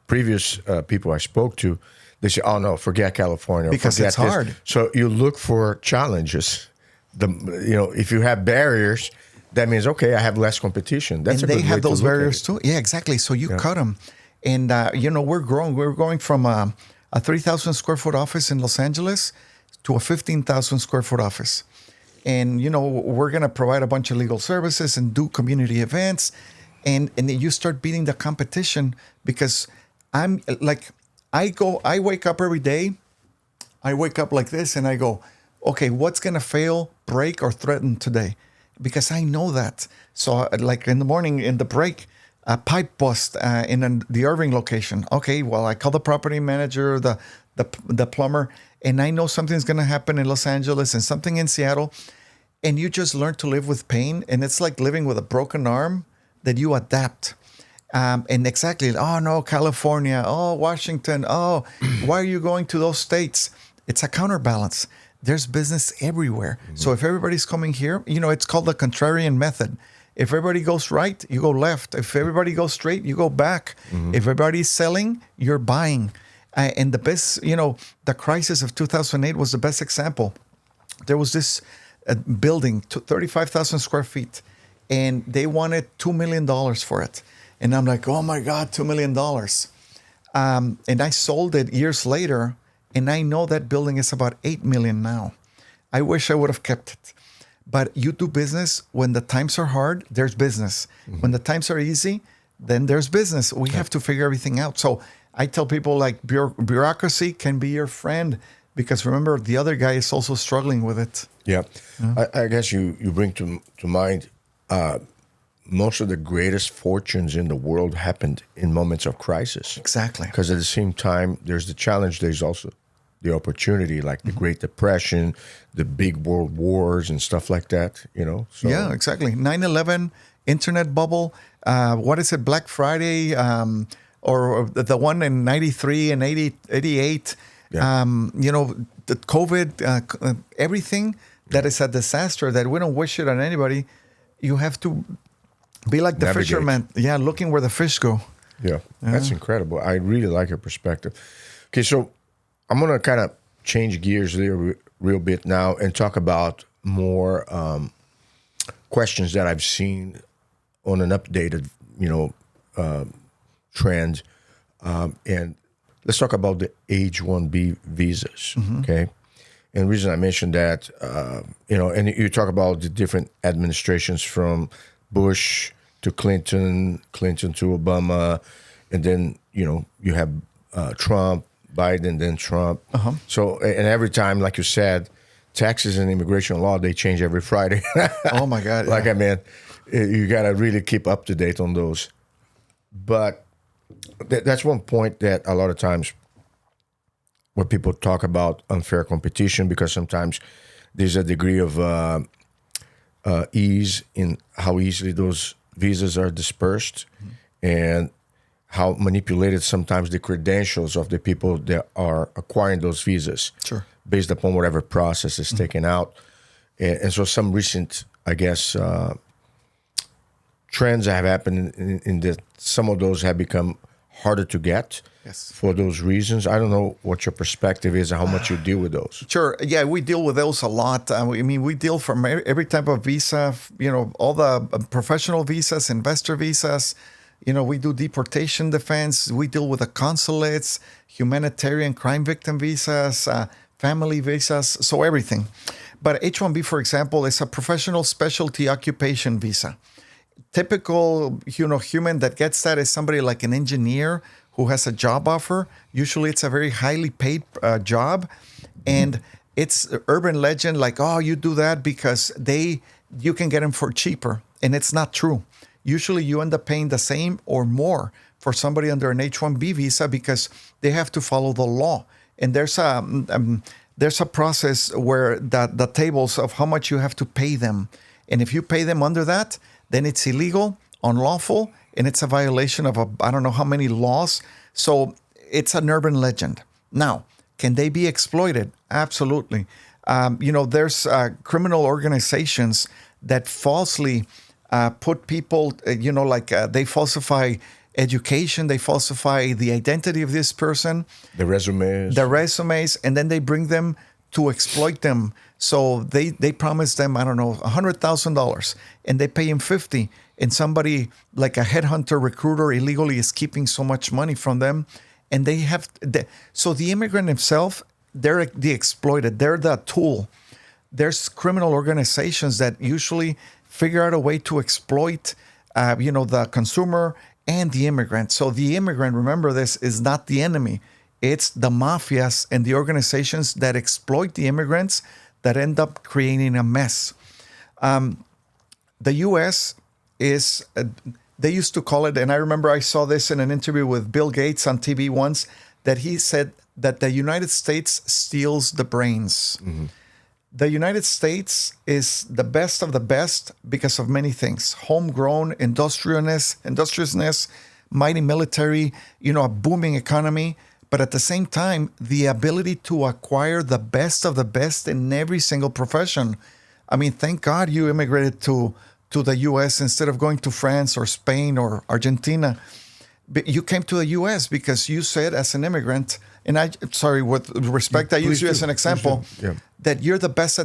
previous people I spoke to, they say, "Oh no, forget California, because forget it's hard." So you look for challenges. If you have barriers, that means okay, I have less competition. That's and a good they have way to those look at barriers it. too. Yeah, exactly. So you cut them, and we're growing. We're going from a 3,000 square foot office in Los Angeles to a 15,000 square foot office, and we're going to provide a bunch of legal services and do community events, and then you start beating the competition, because I'm like. I wake up every day. I wake up like this and I go, okay, what's going to fail, break, or threaten today? Because I know that. So like in the morning, in the break, a pipe bust in the Irving location. Okay, well, I call the property manager, the plumber, and I know something's going to happen in Los Angeles and something in Seattle. And you just learn to live with pain. And it's like living with a broken arm, that you adapt. And exactly, oh no, California, oh, Washington, oh, why are you going to those states? It's a counterbalance. There's business everywhere. So if everybody's coming here, it's called the contrarian method. If everybody goes right, you go left. If everybody goes straight, you go back. If everybody's selling, you're buying. And the best, the crisis of 2008 was the best example. There was this building, 35,000 square feet, and they wanted $2 million for it. And I'm like, oh my God, $2 million. And I sold it years later, and I know that building is about $8 million now. I wish I would have kept it. But you do business when the times are hard, there's business. When the times are easy, then there's business. We have to figure everything out. So I tell people, like, bureaucracy can be your friend, because remember, the other guy is also struggling with it. Yeah. I guess you bring to mind most of the greatest fortunes in the world happened in moments of crisis. Exactly. Because at the same time, there's the challenge, there's also the opportunity, like the Great Depression, the big world wars and stuff like that, So, yeah, exactly. 9/11, internet bubble, what is it, Black Friday, or the one in 93 and 88, Yeah. the COVID, everything that is a disaster that we don't wish it on anybody. You have to be like the Navigate. fisherman. Yeah, looking where the fish go. Yeah, that's incredible. I really like your perspective. Okay, so I'm going to kind of change gears a real bit now and talk about more questions that I've seen on an updated, trend. And let's talk about the H-1B visas, okay? And the reason I mentioned that, and you talk about the different administrations from Bush to Clinton to Obama, and then, you have Trump, Biden, then Trump. So, and every time, like you said, taxes and immigration law, they change every Friday. Oh my God. Like, you got to really keep up to date on those. But that's one point that a lot of times when people talk about unfair competition, because sometimes there's a degree of ease in how easily those visas are dispersed and how manipulated sometimes the credentials of the people that are acquiring those visas, Sure. based upon whatever process is taken out. And so some recent, I guess, trends have happened in that some of those have become harder to get. Yes. For those reasons. I don't know what your perspective is and how much you deal with those. Sure. Yeah, we deal with those a lot. We deal from every type of visa, all the professional visas, investor visas. We do deportation defense. We deal with the consulates, humanitarian crime victim visas, family visas, so everything. But H-1B, for example, is a professional specialty occupation visa. Typical, human that gets that is somebody like an engineer who has a job offer. Usually it's a very highly paid job. And it's urban legend, like, oh, you do that because you can get them for cheaper. And it's not true. Usually you end up paying the same or more for somebody under an H-1B visa because they have to follow the law. And there's a process where the tables of how much you have to pay them. And if you pay them under that, then it's illegal, unlawful, and it's a violation of I don't know how many laws. So it's an urban legend. Now, can they be exploited? Absolutely. There's criminal organizations that falsely put people, they falsify education, they falsify the identity of this person. The resumes. And then they bring them to exploit them. So they promise them, I don't know, $100,000, and they pay him $50,000. And somebody like a headhunter recruiter illegally is keeping so much money from them. And so the immigrant himself, they're the exploited. They're the tool. There's criminal organizations that usually figure out a way to exploit, the consumer and the immigrant. So the immigrant, remember this, is not the enemy. It's the mafias and the organizations that exploit the immigrants that end up creating a mess. The U.S. is, they used to call it, and I remember I saw this in an interview with Bill Gates on TV once, that he said that the United States steals the brains. Mm-hmm. The United States is the best of the best because of many things. Homegrown industriousness, mighty military, a booming economy. But at the same time, the ability to acquire the best of the best in every single profession. I mean, thank God you immigrated to the U.S. instead of going to France or Spain or Argentina. But you came to the U.S. because you said as an immigrant, and with respect, I use you as an example, that you're the best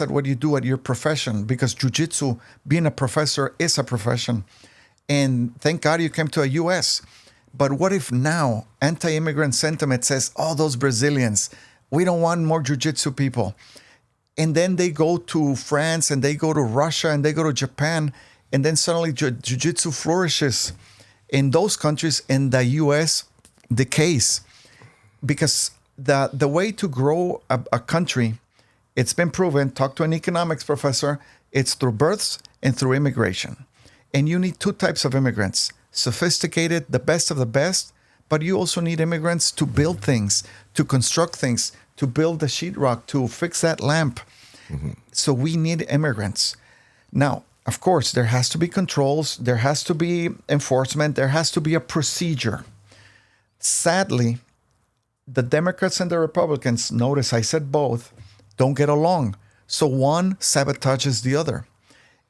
at what you do at your profession, because Jiu-Jitsu, being a professor, is a profession. And thank God you came to the U.S. But what if now anti-immigrant sentiment says, oh, those Brazilians, we don't want more Jiu-Jitsu people. And then they go to France and they go to Russia and they go to Japan, and then suddenly Jiu-Jitsu flourishes in those countries, and the U.S. decays. Because the way to grow a country, it's been proven, talk to an economics professor, it's through births and through immigration. And you need two types of immigrants: sophisticated, the best of the best, but you also need immigrants to build things, to construct things, to build the sheetrock, to fix that lamp. Mm-hmm. So we need immigrants. Now, of course, there has to be controls, there has to be enforcement, there has to be a procedure. Sadly, the Democrats and the Republicans, notice I said both, don't get along. So one sabotages the other.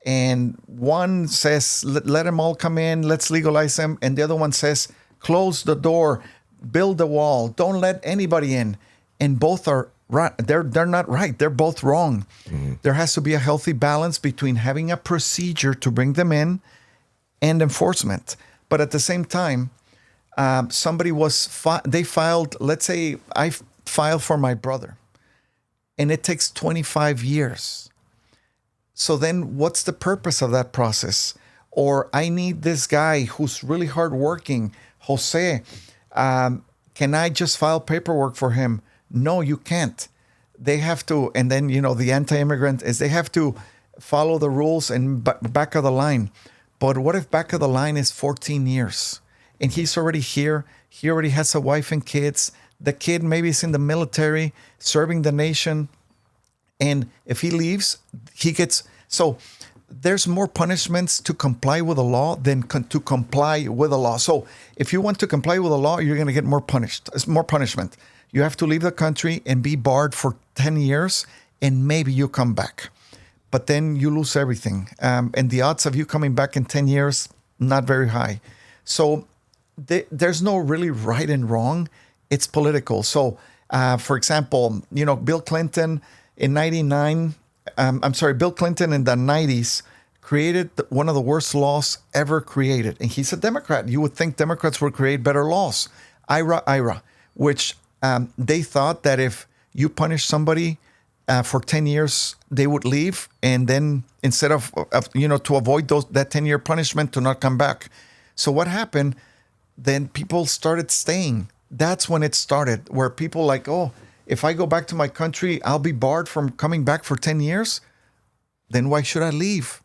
And one says, let them all come in, let's legalize them. And the other one says, close the door, build the wall, don't let anybody in. And both are right. They're not right. They're both wrong. Mm-hmm. There has to be a healthy balance between having a procedure to bring them in and enforcement. But at the same time, somebody they filed, let's say I filed for my brother, and it takes 25 years. So then what's the purpose of that process? Or I need this guy who's really hardworking, Jose. Can I just file paperwork for him? No, you can't. They have to, and then, the anti-immigrant is they have to follow the rules and back of the line. But what if back of the line is 14 years? And he's already here. He already has a wife and kids. The kid maybe is in the military, serving the nation. And if he leaves, he gets... So there's more punishments to comply with the law than to comply with the law. So if you want to comply with the law, you're going to get more punishment. You have to leave the country and be barred for 10 years, and maybe you come back. But then you lose everything. And the odds of you coming back in 10 years, not very high. So there's no really right and wrong. It's political. So, for example, Bill Clinton in Bill Clinton in the 90s created one of the worst laws ever created. And he's a Democrat. You would think Democrats would create better laws. IRA, which they thought that if you punish somebody for 10 years, they would leave. And then instead of to avoid that 10-year punishment, to not come back. So what happened? Then people started staying. That's when it started, where people like, oh, if I go back to my country, I'll be barred from coming back for 10 years. Then why should I leave?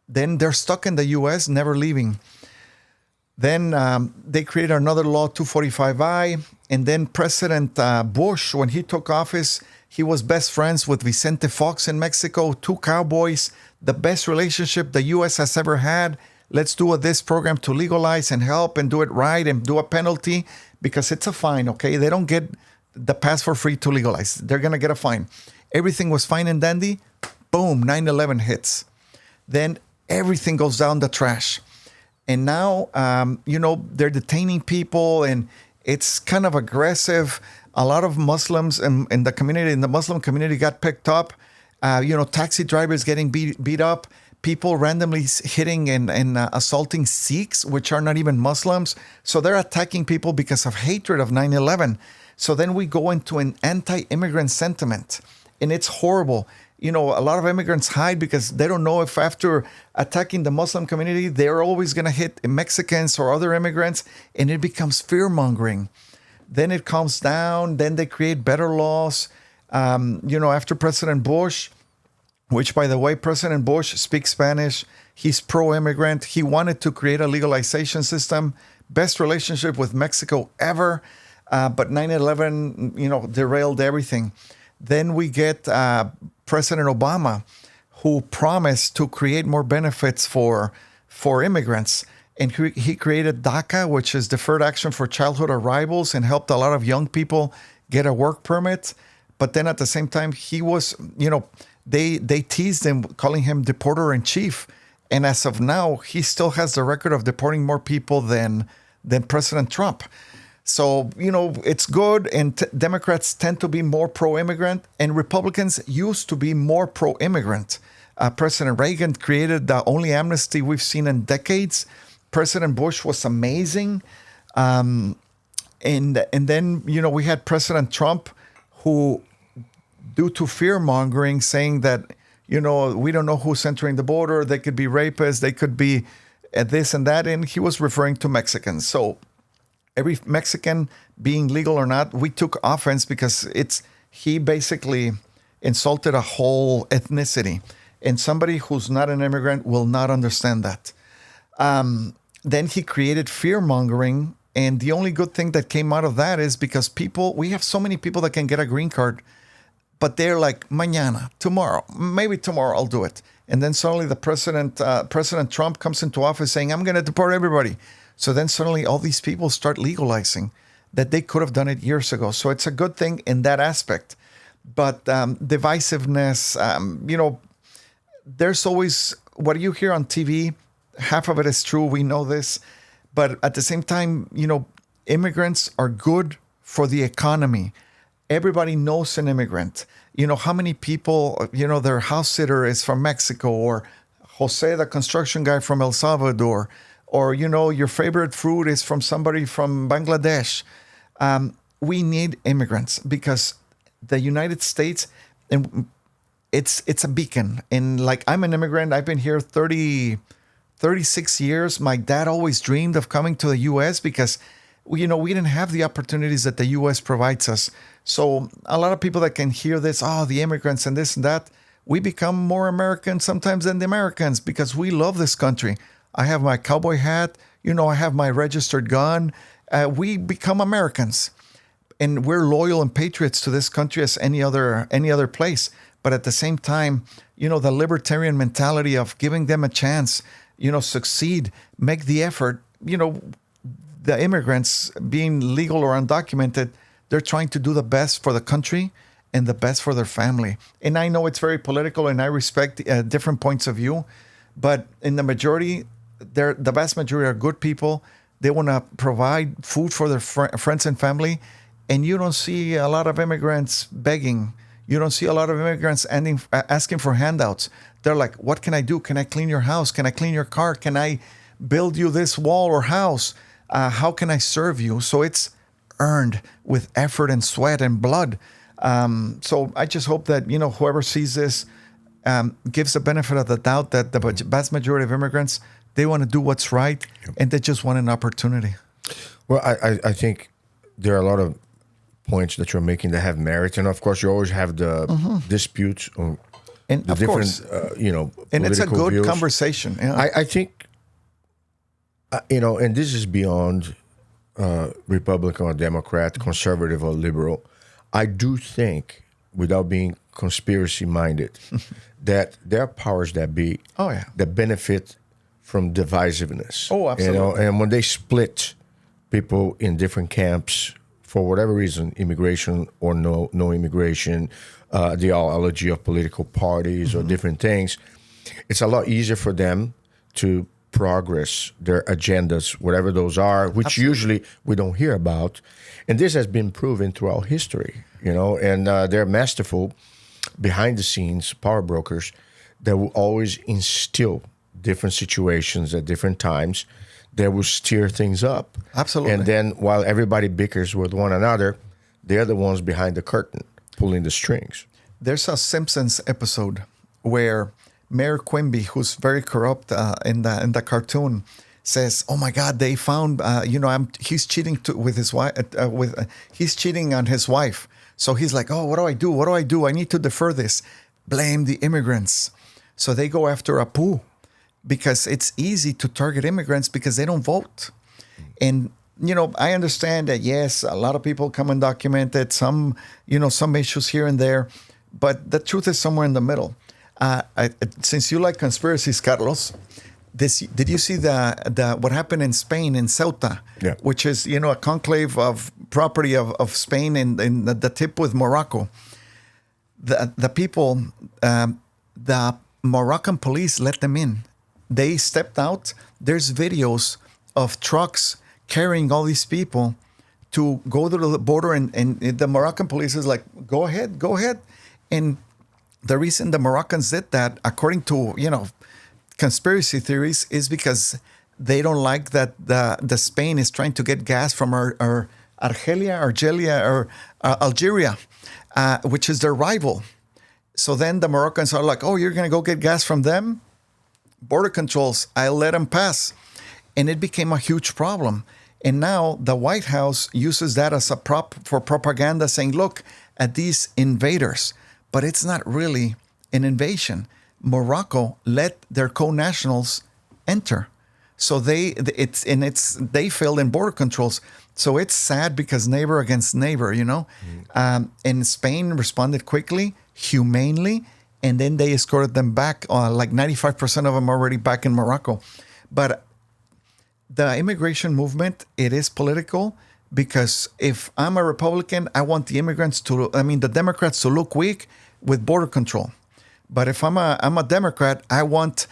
Then they're stuck in the U.S., never leaving. Then they created another law, 245I. And then President Bush, when he took office, he was best friends with Vicente Fox in Mexico, two cowboys, the best relationship the U.S. has ever had. Let's do this program to legalize and help and do it right and do a penalty because it's a fine, okay? They don't get the pass for free to legalize. They're going to get a fine. Everything was fine and dandy. Boom, 9/11 hits. Then everything goes down the trash. And now, they're detaining people and it's kind of aggressive. A lot of Muslims in the Muslim community got picked up. Taxi drivers getting beat up. People randomly hitting and assaulting Sikhs, which are not even Muslims. So they're attacking people because of hatred of 9/11. So then we go into an anti-immigrant sentiment. And it's horrible. A lot of immigrants hide because they don't know if after attacking the Muslim community, they're always going to hit Mexicans or other immigrants, and it becomes fear-mongering. Then it calms down. Then they create better laws. After President Bush, which, by the way, President Bush speaks Spanish. He's pro-immigrant. He wanted to create a legalization system. Best relationship with Mexico ever. But 9/11, derailed everything. Then we get President Obama, who promised to create more benefits for immigrants. And he created DACA, which is Deferred Action for Childhood Arrivals, and helped a lot of young people get a work permit. But then at the same time, he was, they teased him, calling him deporter-in-chief. And as of now, he still has the record of deporting more people than President Trump. So, it's good, and Democrats tend to be more pro-immigrant, and Republicans used to be more pro-immigrant. President Reagan created the only amnesty we've seen in decades. President Bush was amazing. And then, we had President Trump, who, due to fear-mongering, saying that, we don't know who's entering the border. They could be rapists. They could be this and that. And he was referring to Mexicans. So every Mexican, being legal or not, we took offense because he basically insulted a whole ethnicity. And somebody who's not an immigrant will not understand that. Then he created fear-mongering. And the only good thing that came out of that is because we have so many people that can get a green card, but they're like, mañana, tomorrow, maybe tomorrow I'll do it. And then suddenly President Trump comes into office saying, I'm going to deport everybody. So then suddenly all these people start legalizing that they could have done it years ago. So it's a good thing in that aspect. But divisiveness, there's always, what you hear on TV, half of it is true. We know this. But at the same time, immigrants are good for the economy. Everybody knows an immigrant. How many people, their house sitter is from Mexico, or Jose, the construction guy from El Salvador, or, your favorite fruit is from somebody from Bangladesh. We need immigrants because the United States, and it's a beacon. And like, I'm an immigrant. I've been here 36 years. My dad always dreamed of coming to the U.S. because, we didn't have the opportunities that the U.S. provides us. So a lot of people that can hear this, the immigrants and this and that, we become more American sometimes than the Americans because we love this country. I have my cowboy hat. I have my registered gun. We become Americans. And we're loyal and patriots to this country as any other place. But at the same time, the libertarian mentality of giving them a chance, succeed, make the effort, the immigrants being legal or undocumented, they're trying to do the best for the country and the best for their family. And I know it's very political and I respect different points of view, but in the majority, the vast majority are good people. They want to provide food for their friends and family. And you don't see a lot of immigrants begging. You don't see a lot of immigrants asking for handouts. They're like, what can I do? Can I clean your house? Can I clean your car? Can I build you this wall or house? How can I serve you? So it's earned with effort and sweat and blood. So I just hope that, whoever sees this gives the benefit of the doubt that the vast majority of immigrants, they want to do what's right, and they just want an opportunity. Well, I think there are a lot of points that you're making that have merit, and of course, you always have the disputes on And the of different, course, and it's a good views. conversation. Yeah. I think, and this is beyond Republican or Democrat, conservative or liberal. I do think, without being conspiracy minded, that there are powers that be that benefit from divisiveness. Oh, absolutely. And when they split people in different camps for whatever reason, immigration or no immigration, the ideology of political parties or different things, it's a lot easier for them to progress their agendas, whatever those are, which usually we don't hear about. And this has been proven throughout history, and they're masterful behind the scenes power brokers that will always instill different situations at different times that will steer things up. Absolutely. And then while everybody bickers with one another, they're the ones behind the curtain pulling the strings. There's a Simpsons episode where Mayor Quimby, who's very corrupt in the cartoon, says, "Oh my God, they found he's cheating with his wife. He's cheating on his wife." So he's like, "Oh, what do I do? What do I do? I need to defer this. Blame the immigrants." So they go after Apu because it's easy to target immigrants because they don't vote. And I understand that, yes, a lot of people come undocumented, some issues here and there, but the truth is somewhere in the middle. Since you like conspiracies, Carlos, did you see the what happened in Spain, in Ceuta, which is, a conclave of property of Spain in the tip with Morocco? The people, the Moroccan police let them in. They stepped out. There's videos of trucks carrying all these people to go to the border, and the Moroccan police is like, go ahead. And the reason the Moroccans did that, according to, conspiracy theories, is because they don't like that the Spain is trying to get gas from Algeria, which is their rival. So then the Moroccans are like, oh, you're going to go get gas from them? Border controls, I'll let them pass. And it became a huge problem. And now the White House uses that as a prop for propaganda, saying, look at these invaders. But it's not really an invasion. Morocco let their co-nationals enter. So they failed in border controls. So it's sad because neighbor against neighbor, And Spain responded quickly, humanely, and then they escorted them back. Like 95% of them already back in Morocco. But the immigration movement, it is political, because if I'm a Republican, I want the Democrats to look weak with border control. But if I'm a Democrat, I want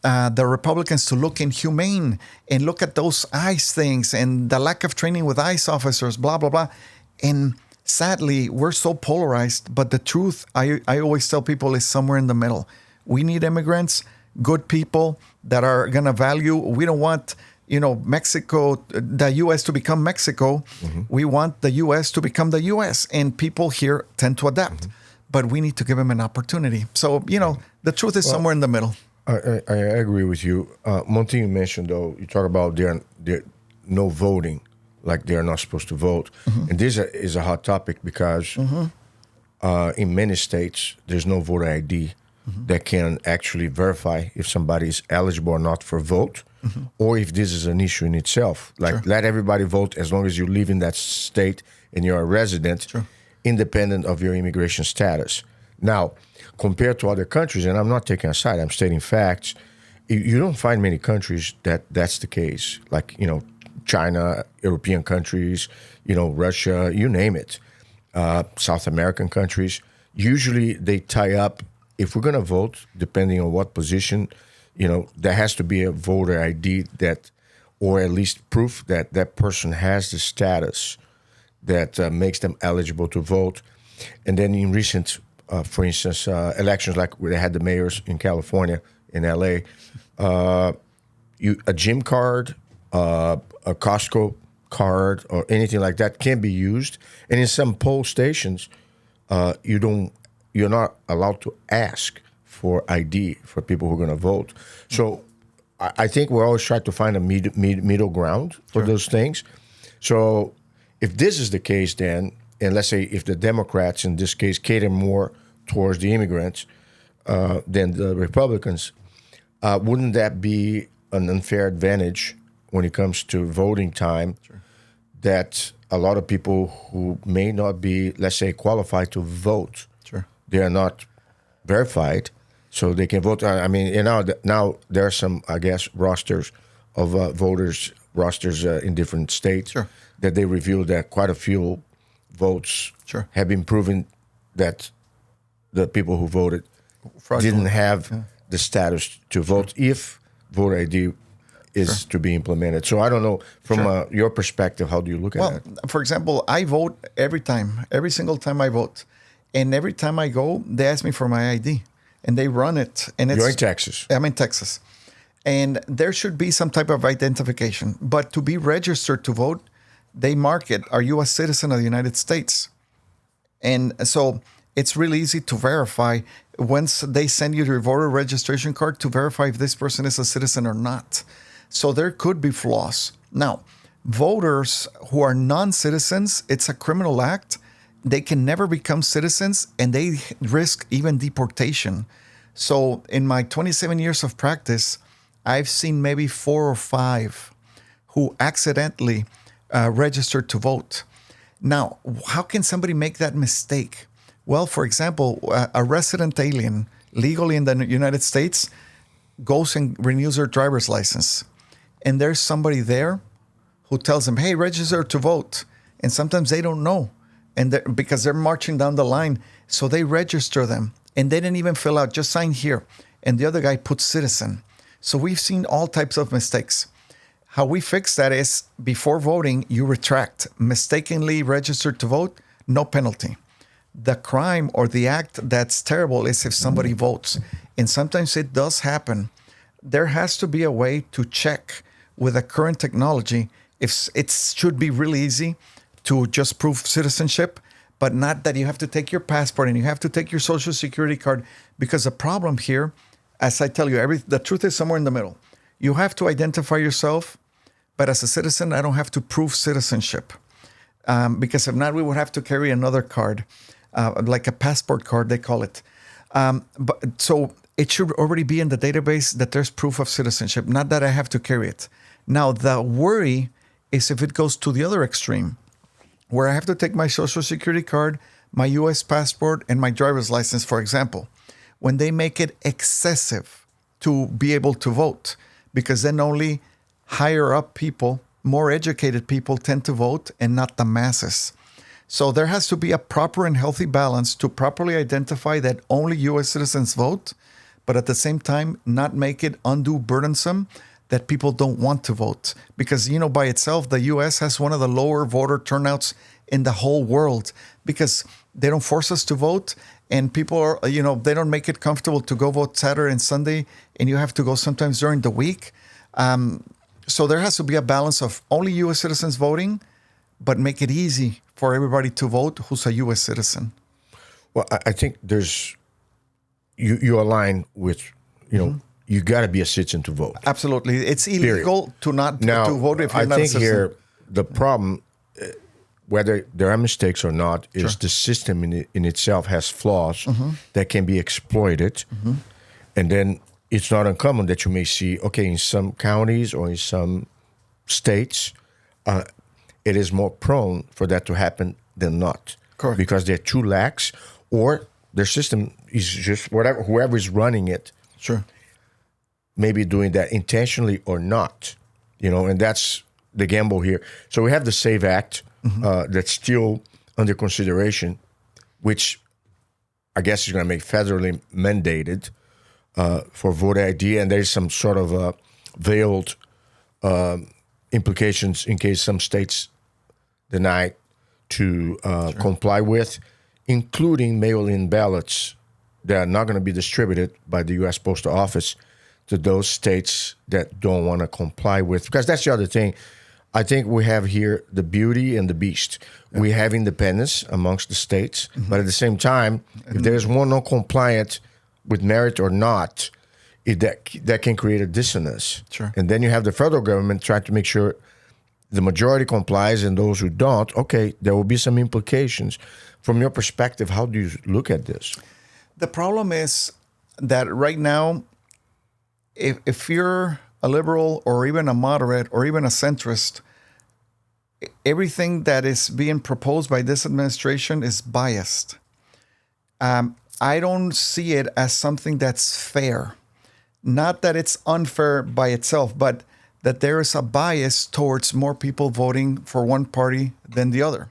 the Republicans to look inhumane and look at those ICE things and the lack of training with ICE officers, blah, blah, blah. And sadly, we're so polarized. But the truth, I always tell people, is somewhere in the middle. We need immigrants, good people that are going to value. We don't want, Mexico, the U.S. to become Mexico. Mm-hmm. We want the U.S. to become the U.S. And people here tend to adapt. Mm-hmm. But we need to give them an opportunity. So, the truth is somewhere in the middle. I agree with you. One thing you mentioned, though, you talk about they're no voting, like they're not supposed to vote. Mm-hmm. And this is a hot topic because in many states, there's no voter ID that can actually verify if somebody is eligible or not for vote, or if this is an issue in itself. Like, let everybody vote as long as you live in that state and you're a resident, independent of your immigration status. Now, compared to other countries, and I'm not taking a side, I'm stating facts, you don't find many countries that's the case. Like, China, European countries, Russia, you name it, South American countries. Usually they tie up, if we're going to vote, depending on what position, there has to be a voter ID or at least proof that that person has the status that makes them eligible to vote. And then in recent, for instance, elections, like where they had the mayors in California, in LA, a gym card, a Costco card, or anything like that can be used. And in some poll stations, you're not allowed to ask for ID for people who are going to vote. So I think we're always trying to find a middle ground for those things. So if this is the case, then, and let's say if the Democrats in this case cater more towards the immigrants than the Republicans, wouldn't that be an unfair advantage when it comes to voting time? Sure. That a lot of people who may not be, let's say, qualified to vote, sure, they are not verified, so they can vote. I mean, now there are some, I guess, rosters of voters in different states, sure, that they revealed that quite a few votes, sure, have been proven that the people who voted didn't have the status to vote, sure, if voter ID is, sure, to be implemented. So I don't know, from sure, your perspective, how do you look at it? Well, for example, I vote every single time I vote. And every time I go, they ask me for my ID. And they run it. And You're in Texas. I'm in Texas. And there should be some type of identification. But to be registered to vote, they mark it, are you a citizen of the United States? And so it's really easy to verify once they send you your voter registration card to verify if this person is a citizen or not. So there could be flaws. Now, voters who are non-citizens, it's a criminal act. They can never become citizens, and they risk even deportation. So in my 27 years of practice, I've seen maybe 4 or 5 who accidentally registered to vote. Now, how can somebody make that mistake? Well, for example, a resident alien legally in the United States goes and renews their driver's license. And there's somebody there who tells them, hey, register to vote. And sometimes they don't know. And because they're marching down the line, so they register them. And they didn't even fill out, just sign here. And the other guy puts citizen. So we've seen all types of mistakes. How we fix that is, before voting, you retract. Mistakenly registered to vote, no penalty. The crime or the act that's terrible is if somebody votes. And sometimes it does happen. There has to be a way to check with the current technology. If it should be really easy to just prove citizenship, but not that you have to take your passport and you have to take your social security card, because the problem here, as I tell you, the truth is somewhere in the middle. You have to identify yourself, but as a citizen, I don't have to prove citizenship, because if not, we would have to carry another card, like a passport card, they call it. So it should already be in the database that there's proof of citizenship, not that I have to carry it. Now, the worry is if it goes to the other extreme, where I have to take my social security card, my U.S. passport, and my driver's license, for example, when they make it excessive to be able to vote, because then only higher up people, more educated people tend to vote and not the masses. So there has to be a proper and healthy balance to properly identify that only U.S. citizens vote, but at the same time, not make it undue burdensome that people don't want to vote. Because, by itself, the U.S. has one of the lower voter turnouts in the whole world, because they don't force us to vote, and people are, they don't make it comfortable to go vote Saturday and Sunday, and you have to go sometimes during the week. So there has to be a balance of only U.S. citizens voting, but make it easy for everybody to vote who's a U.S. citizen. Well, I think you align with, you got to be a citizen to vote. Absolutely. It's illegal to not to vote if you're not a citizen. I think here the problem, whether there are mistakes or not, is Sure. the system in itself has flaws that can be exploited. And then it's not uncommon that you may see, in some counties or in some states, it is more prone for that to happen than not. Correct. Because they're too lax, or their system is just whoever is running it. Sure. Maybe doing that intentionally or not, and that's the gamble here. So we have the SAVE Act that's still under consideration, which I guess is going to make federally mandated for voter ID, and there's some sort of veiled implications in case some states deny to comply with, including mail-in ballots that are not going to be distributed by the U.S. Postal Office to those states that don't want to comply with. Because that's the other thing. I think we have here the beauty and the beast. Yeah. We have independence amongst the states, but at the same time, if there's one not compliant with merit or not, that can create a dissonance. Sure. And then you have the federal government trying to make sure the majority complies and those who don't, okay, there will be some implications. From your perspective, how do you look at this? The problem is that right now, if you're a liberal or even a moderate or even a centrist, everything that is being proposed by this administration is biased. I don't see it as something that's fair. Not that it's unfair by itself, but that there is a bias towards more people voting for one party than the other.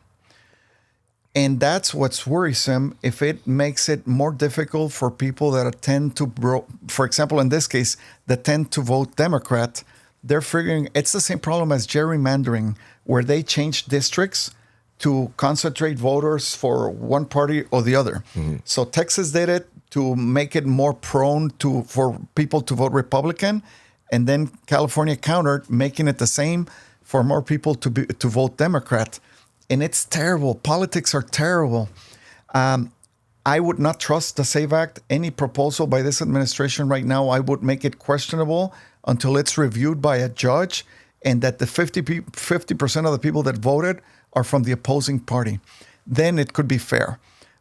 And that's what's worrisome if it makes it more difficult for people that tend to, for example, in this case, that tend to vote Democrat. They're figuring it's the same problem as gerrymandering, where they change districts to concentrate voters for one party or the other. Mm-hmm. So Texas did it to make it more prone for people to vote Republican, and then California countered, making it the same for more people to vote Democrat. And it's terrible. Politics are terrible. I would not trust the SAVE Act. Any proposal by this administration right now, I would make it questionable until it's reviewed by a judge, and that the 50% of the people that voted are from the opposing party. Then it could be fair.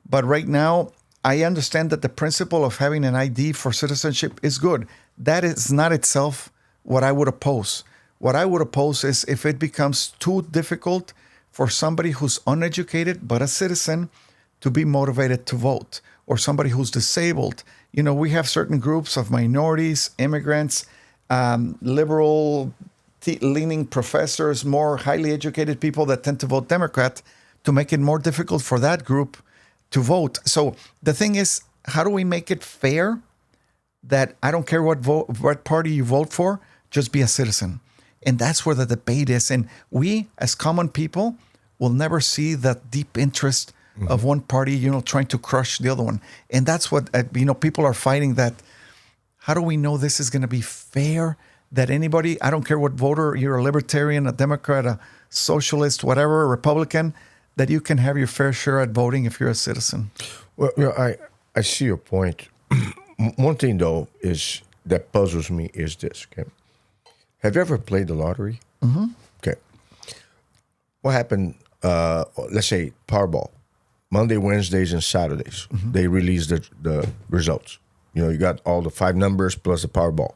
But right now, I understand that the principle of having an ID for citizenship is good. That is not itself what I would oppose. What I would oppose is if it becomes too difficult for somebody who's uneducated but a citizen to be motivated to vote, or somebody who's disabled. You know, we have certain groups of minorities, immigrants, liberal-leaning professors, more highly educated people that tend to vote Democrat, to make it more difficult for that group to vote. So the thing is, how do we make it fair that I don't care what party you vote for, just be a citizen? And that's where the debate is. And we, as common people, will never see that deep interest of one party, trying to crush the other one. And that's what, people are fighting that. How do we know this is going to be fair? That anybody, I don't care what voter, you're a libertarian, a Democrat, a socialist, whatever, a Republican, that you can have your fair share at voting if you're a citizen. Well, I see your point. One thing, though, is that puzzles me is this, okay? Have you ever played the lottery? Mm-hmm. Okay. What happened, let's say Powerball, Monday, Wednesdays, and Saturdays, they release the results. You got all the 5 numbers plus the Powerball.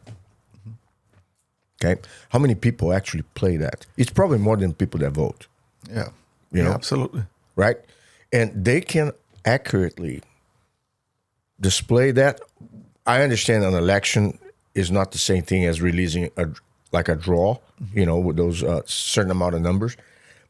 Okay? How many people actually play that? It's probably more than people that vote. Yeah. You know? Absolutely. Right? And they can accurately display that. I understand an election is not the same thing as releasing a draw, with those certain amount of numbers.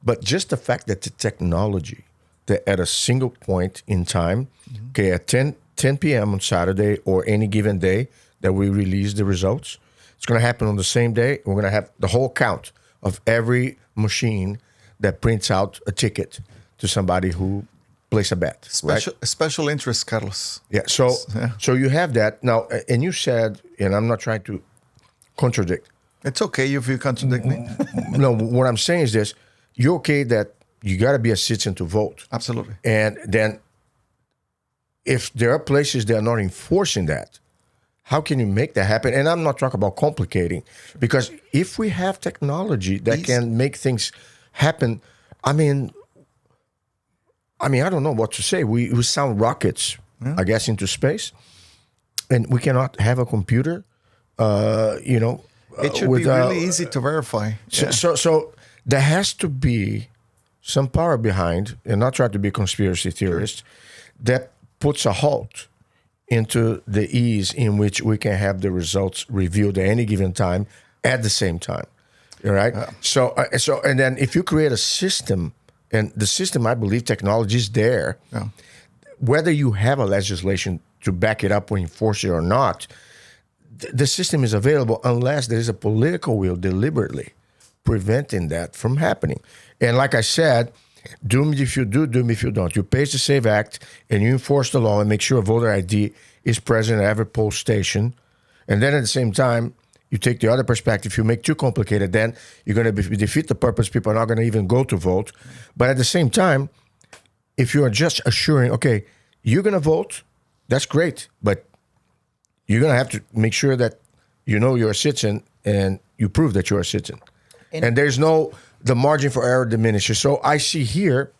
But just the fact that the technology, that at a single point in time, okay, at 10 p.m. on Saturday or any given day that we release the results, it's going to happen on the same day. We're going to have the whole count of every machine that prints out a ticket to somebody who places a bet. Special interest, Carlos. Yeah. So you have that now, and you said, and I'm not trying to contradict. It's okay if you contradict me. No, what I'm saying is this: you're okay that you got to be a citizen to vote. Absolutely. And then, if there are places that are not enforcing that, how can you make that happen? And I'm not talking about complicating, because if we have technology that can make things happen, I don't know what to say. We sound rockets, I guess, into space, and we cannot have a computer. It should be really easy to verify. So there has to be some power behind, and not try to be conspiracy theorist, that puts a halt into the ease in which we can have the results revealed at any given time at the same time. All right. So and then if you create a system, and the system, I believe technology is there, whether you have a legislation to back it up or enforce it or not, the system is available unless there is a political will deliberately preventing that from happening. And like I said, do me if you do, do me if you don't. You pass the SAVE Act and you enforce the law and make sure voter ID is present at every poll station. And then at the same time, you take the other perspective. If you make too complicated, then you're going to defeat the purpose. People are not going to even go to vote. But at the same time, if you are just assuring, okay, you're going to vote, that's great. But you're going to have to make sure that you're a citizen and you prove that you're a citizen. And there's no the margin for error diminishes. So I see here,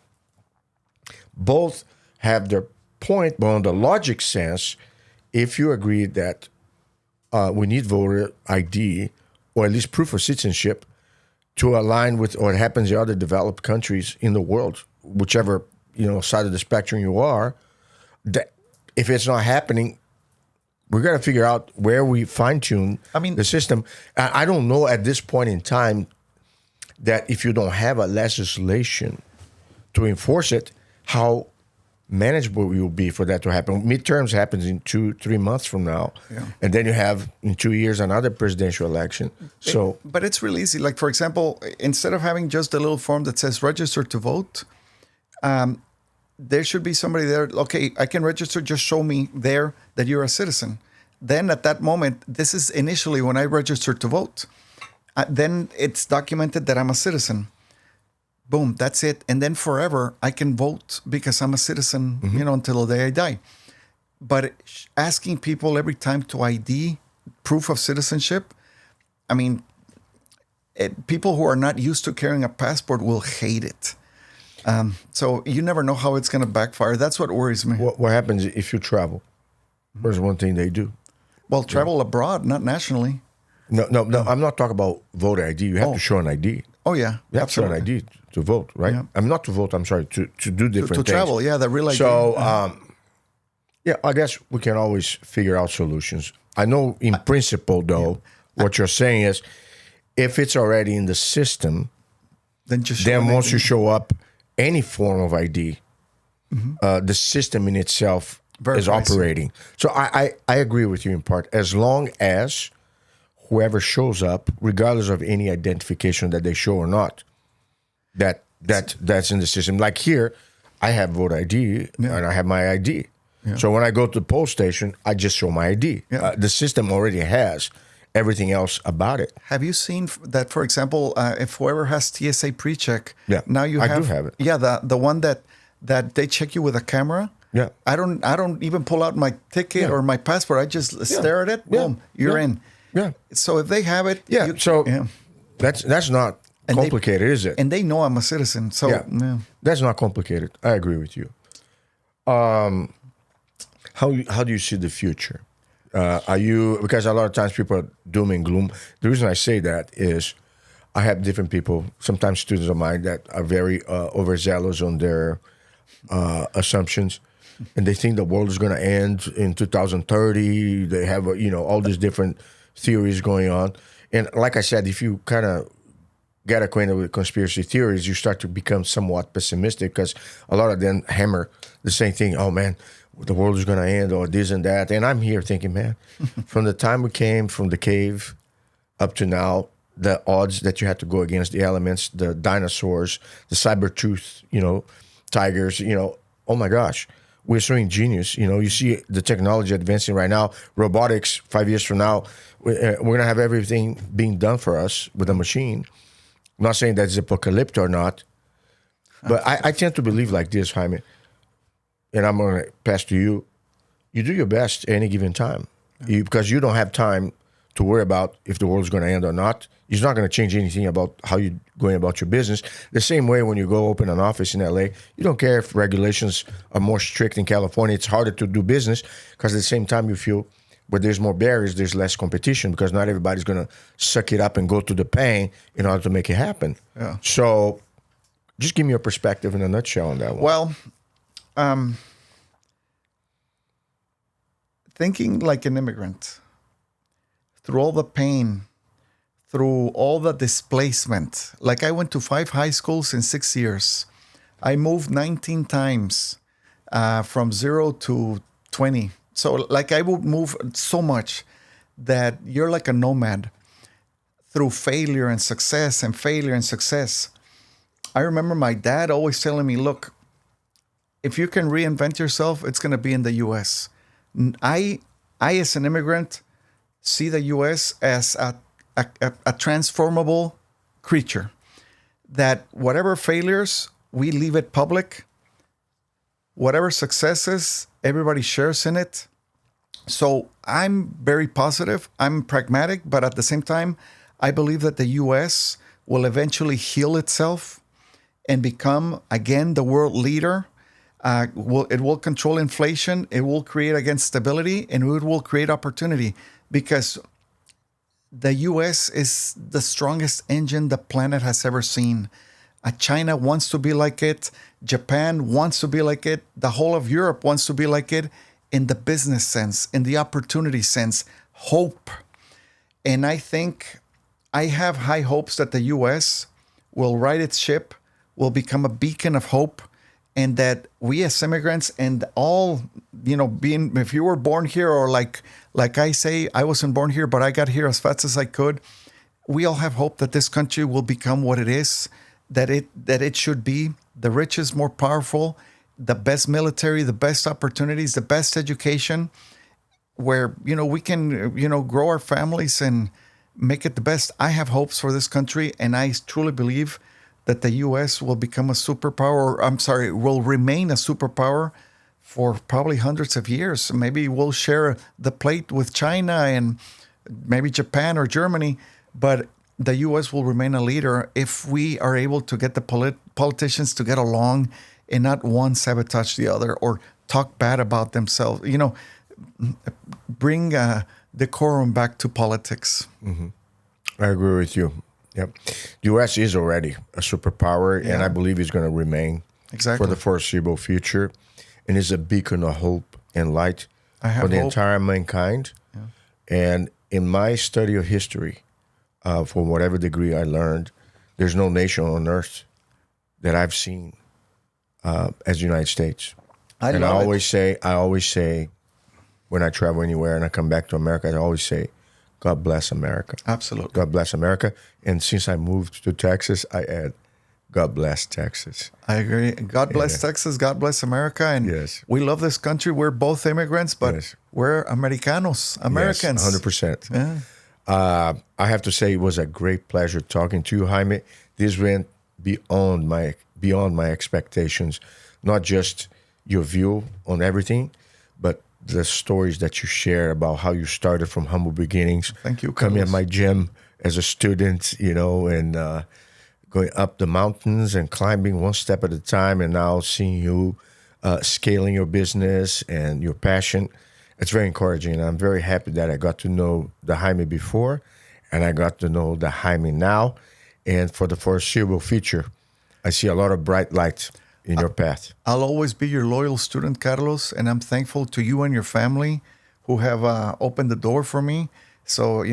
both have their point, but on the logic sense, if you agree that we need voter ID or at least proof of citizenship to align with what happens in other developed countries in the world, whichever side of the spectrum you are, that if it's not happening, we got to figure out where we fine-tune the system. I don't know at this point in time that if you don't have a legislation to enforce it, how manageable it will be for that to happen. Midterms happens in 2-3 months from now, and then you have in 2 years another presidential election. But it's really easy. Like, for example, instead of having just a little form that says register to vote, there should be somebody there. Okay, I can register. Just show me there that you're a citizen. Then at that moment, this is initially when I register to vote. Then it's documented that I'm a citizen. Boom, that's it. And then forever, I can vote because I'm a citizen, until the day I die. But asking people every time to ID proof of citizenship, people who are not used to carrying a passport will hate it. So you never know how it's going to backfire. That's what worries me. What happens if you travel? Where's one thing they do? Well, travel abroad, not nationally. No. I'm not talking about voter ID. You have to show an ID. Oh, yeah. You have to show an ID to vote, right? Yeah. I'm not to vote. I'm sorry, to do different things. To travel, the real ID. So, I guess we can always figure out solutions. I know in principle, though, what you're saying is if it's already in the system, then once you show up any form of ID, the system in itself is operating. So I agree with you in part. As long as whoever shows up, regardless of any identification that they show or not, that's in the system. Like here, I have voter ID and I have my ID. Yeah. So when I go to the poll station, I just show my ID. Yeah. The system already has everything else about it. Have you seen that, for example, if whoever has TSA pre-check, now you I do have it. Yeah, the one that they check you with a camera. Yeah. I don't even pull out my ticket or my passport. I just stare at it. Boom, you're in. Yeah. So if they have it, that's not complicated, is it? And they know I'm a citizen. So that's not complicated. I agree with you. How do you see the future? Are you, because a lot of times people are doom and gloom. The reason I say that is I have different people, sometimes students of mine, that are very overzealous on their assumptions. And they think the world is going to end in 2030. They have, all these different theories going on. And like I said, if you kind of get acquainted with conspiracy theories, you start to become somewhat pessimistic because a lot of them hammer the same thing. Oh, man, the world is going to end or this and that. And I'm here thinking, man, from the time we came from the cave up to now, the odds that you had to go against the elements, the dinosaurs, the saber-toothed, tigers, oh my gosh. We're so ingenious. You see the technology advancing right now. Robotics, 5 years from now, we're going to have everything being done for us with a machine. I'm not saying that's apocalyptic or not, but I tend to believe like this, Jaime, and I'm going to pass to you. You do your best at any given time because you don't have time to worry about if the world's going to end or not. It's not going to change anything about how you're going about your business. The same way when you go open an office in LA, you don't care if regulations are more strict in California. It's harder to do business because at the same time you feel where there's more barriers, there's less competition because not everybody's going to suck it up and go to the pain in order to make it happen. Yeah. So just give me your perspective in a nutshell on that one. Well, thinking like an immigrant, through all the pain, through all the displacement. Like I went to 5 high schools in 6 years. I moved 19 times from 0 to 20. So like I would move so much that you're like a nomad through failure and success and failure and success. I remember my dad always telling me, look, if you can reinvent yourself, it's going to be in the U.S. I as an immigrant, see the U.S. as a transformable creature. That whatever failures, we leave it public. Whatever successes, everybody shares in it. So I'm very positive. I'm pragmatic, but at the same time, I believe that the U.S. will eventually heal itself and become, again, the world leader. It will control inflation. It will create, again, stability, and it will create opportunity, because the U.S. is the strongest engine the planet has ever seen. China wants to be like it. Japan wants to be like it. The whole of Europe wants to be like it in the business sense, in the opportunity sense, hope. And I think I have high hopes that the U.S. will right its ship, will become a beacon of hope, and that we as immigrants and all, being, if you were born here, or like I say, I wasn't born here, but I got here as fast as I could, we all have hope that this country will become what it is, that it should be, the richest, more powerful, the best military, the best opportunities, the best education, where, we can, grow our families and make it the best. I have hopes for this country, and I truly believe that the U.S. will become a superpower, will remain a superpower for probably hundreds of years. Maybe we'll share the plate with China and maybe Japan or Germany, but the U.S. will remain a leader if we are able to get the politicians to get along and not one sabotage the other or talk bad about themselves. Bring decorum back to politics. Mm-hmm. I agree with you. Yep. The U.S. is already a superpower, and I believe it's going to remain for the foreseeable future, and is a beacon of hope and light for the entire mankind. Yeah. And in my study of history, from whatever degree I learned, there's no nation on earth that I've seen as the United States. I always say, when I travel anywhere and I come back to America, I always say, God bless America. Absolutely. God bless America. And since I moved to Texas, I add, God bless Texas. I agree. God bless Texas. God bless America. And we love this country. We're both immigrants, but we're Americanos, Americans. Yes, 100%. Yeah. I have to say it was a great pleasure talking to you, Jaime. This went beyond my expectations. Not just your view on everything, but the stories that you share about how you started from humble beginnings. Thank you, coming at my gym as a student, and going up the mountains and climbing one step at a time, and now seeing you scaling your business and your passion. It's very encouraging. I'm very happy that I got to know the Jaime before, and I got to know the Jaime now. And for the foreseeable future, I see a lot of bright light in your path. I'll always be your loyal student, Carlos, and I'm thankful to you and your family who have opened the door for me. So,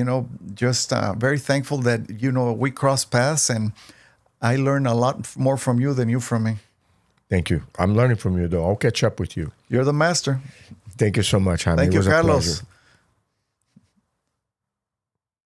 just very thankful that, we crossed paths, and I learn a lot more from you than you from me. Thank you. I'm learning from you, though. I'll catch up with you. You're the master. Thank you so much, Jaime. Thank you, Carlos.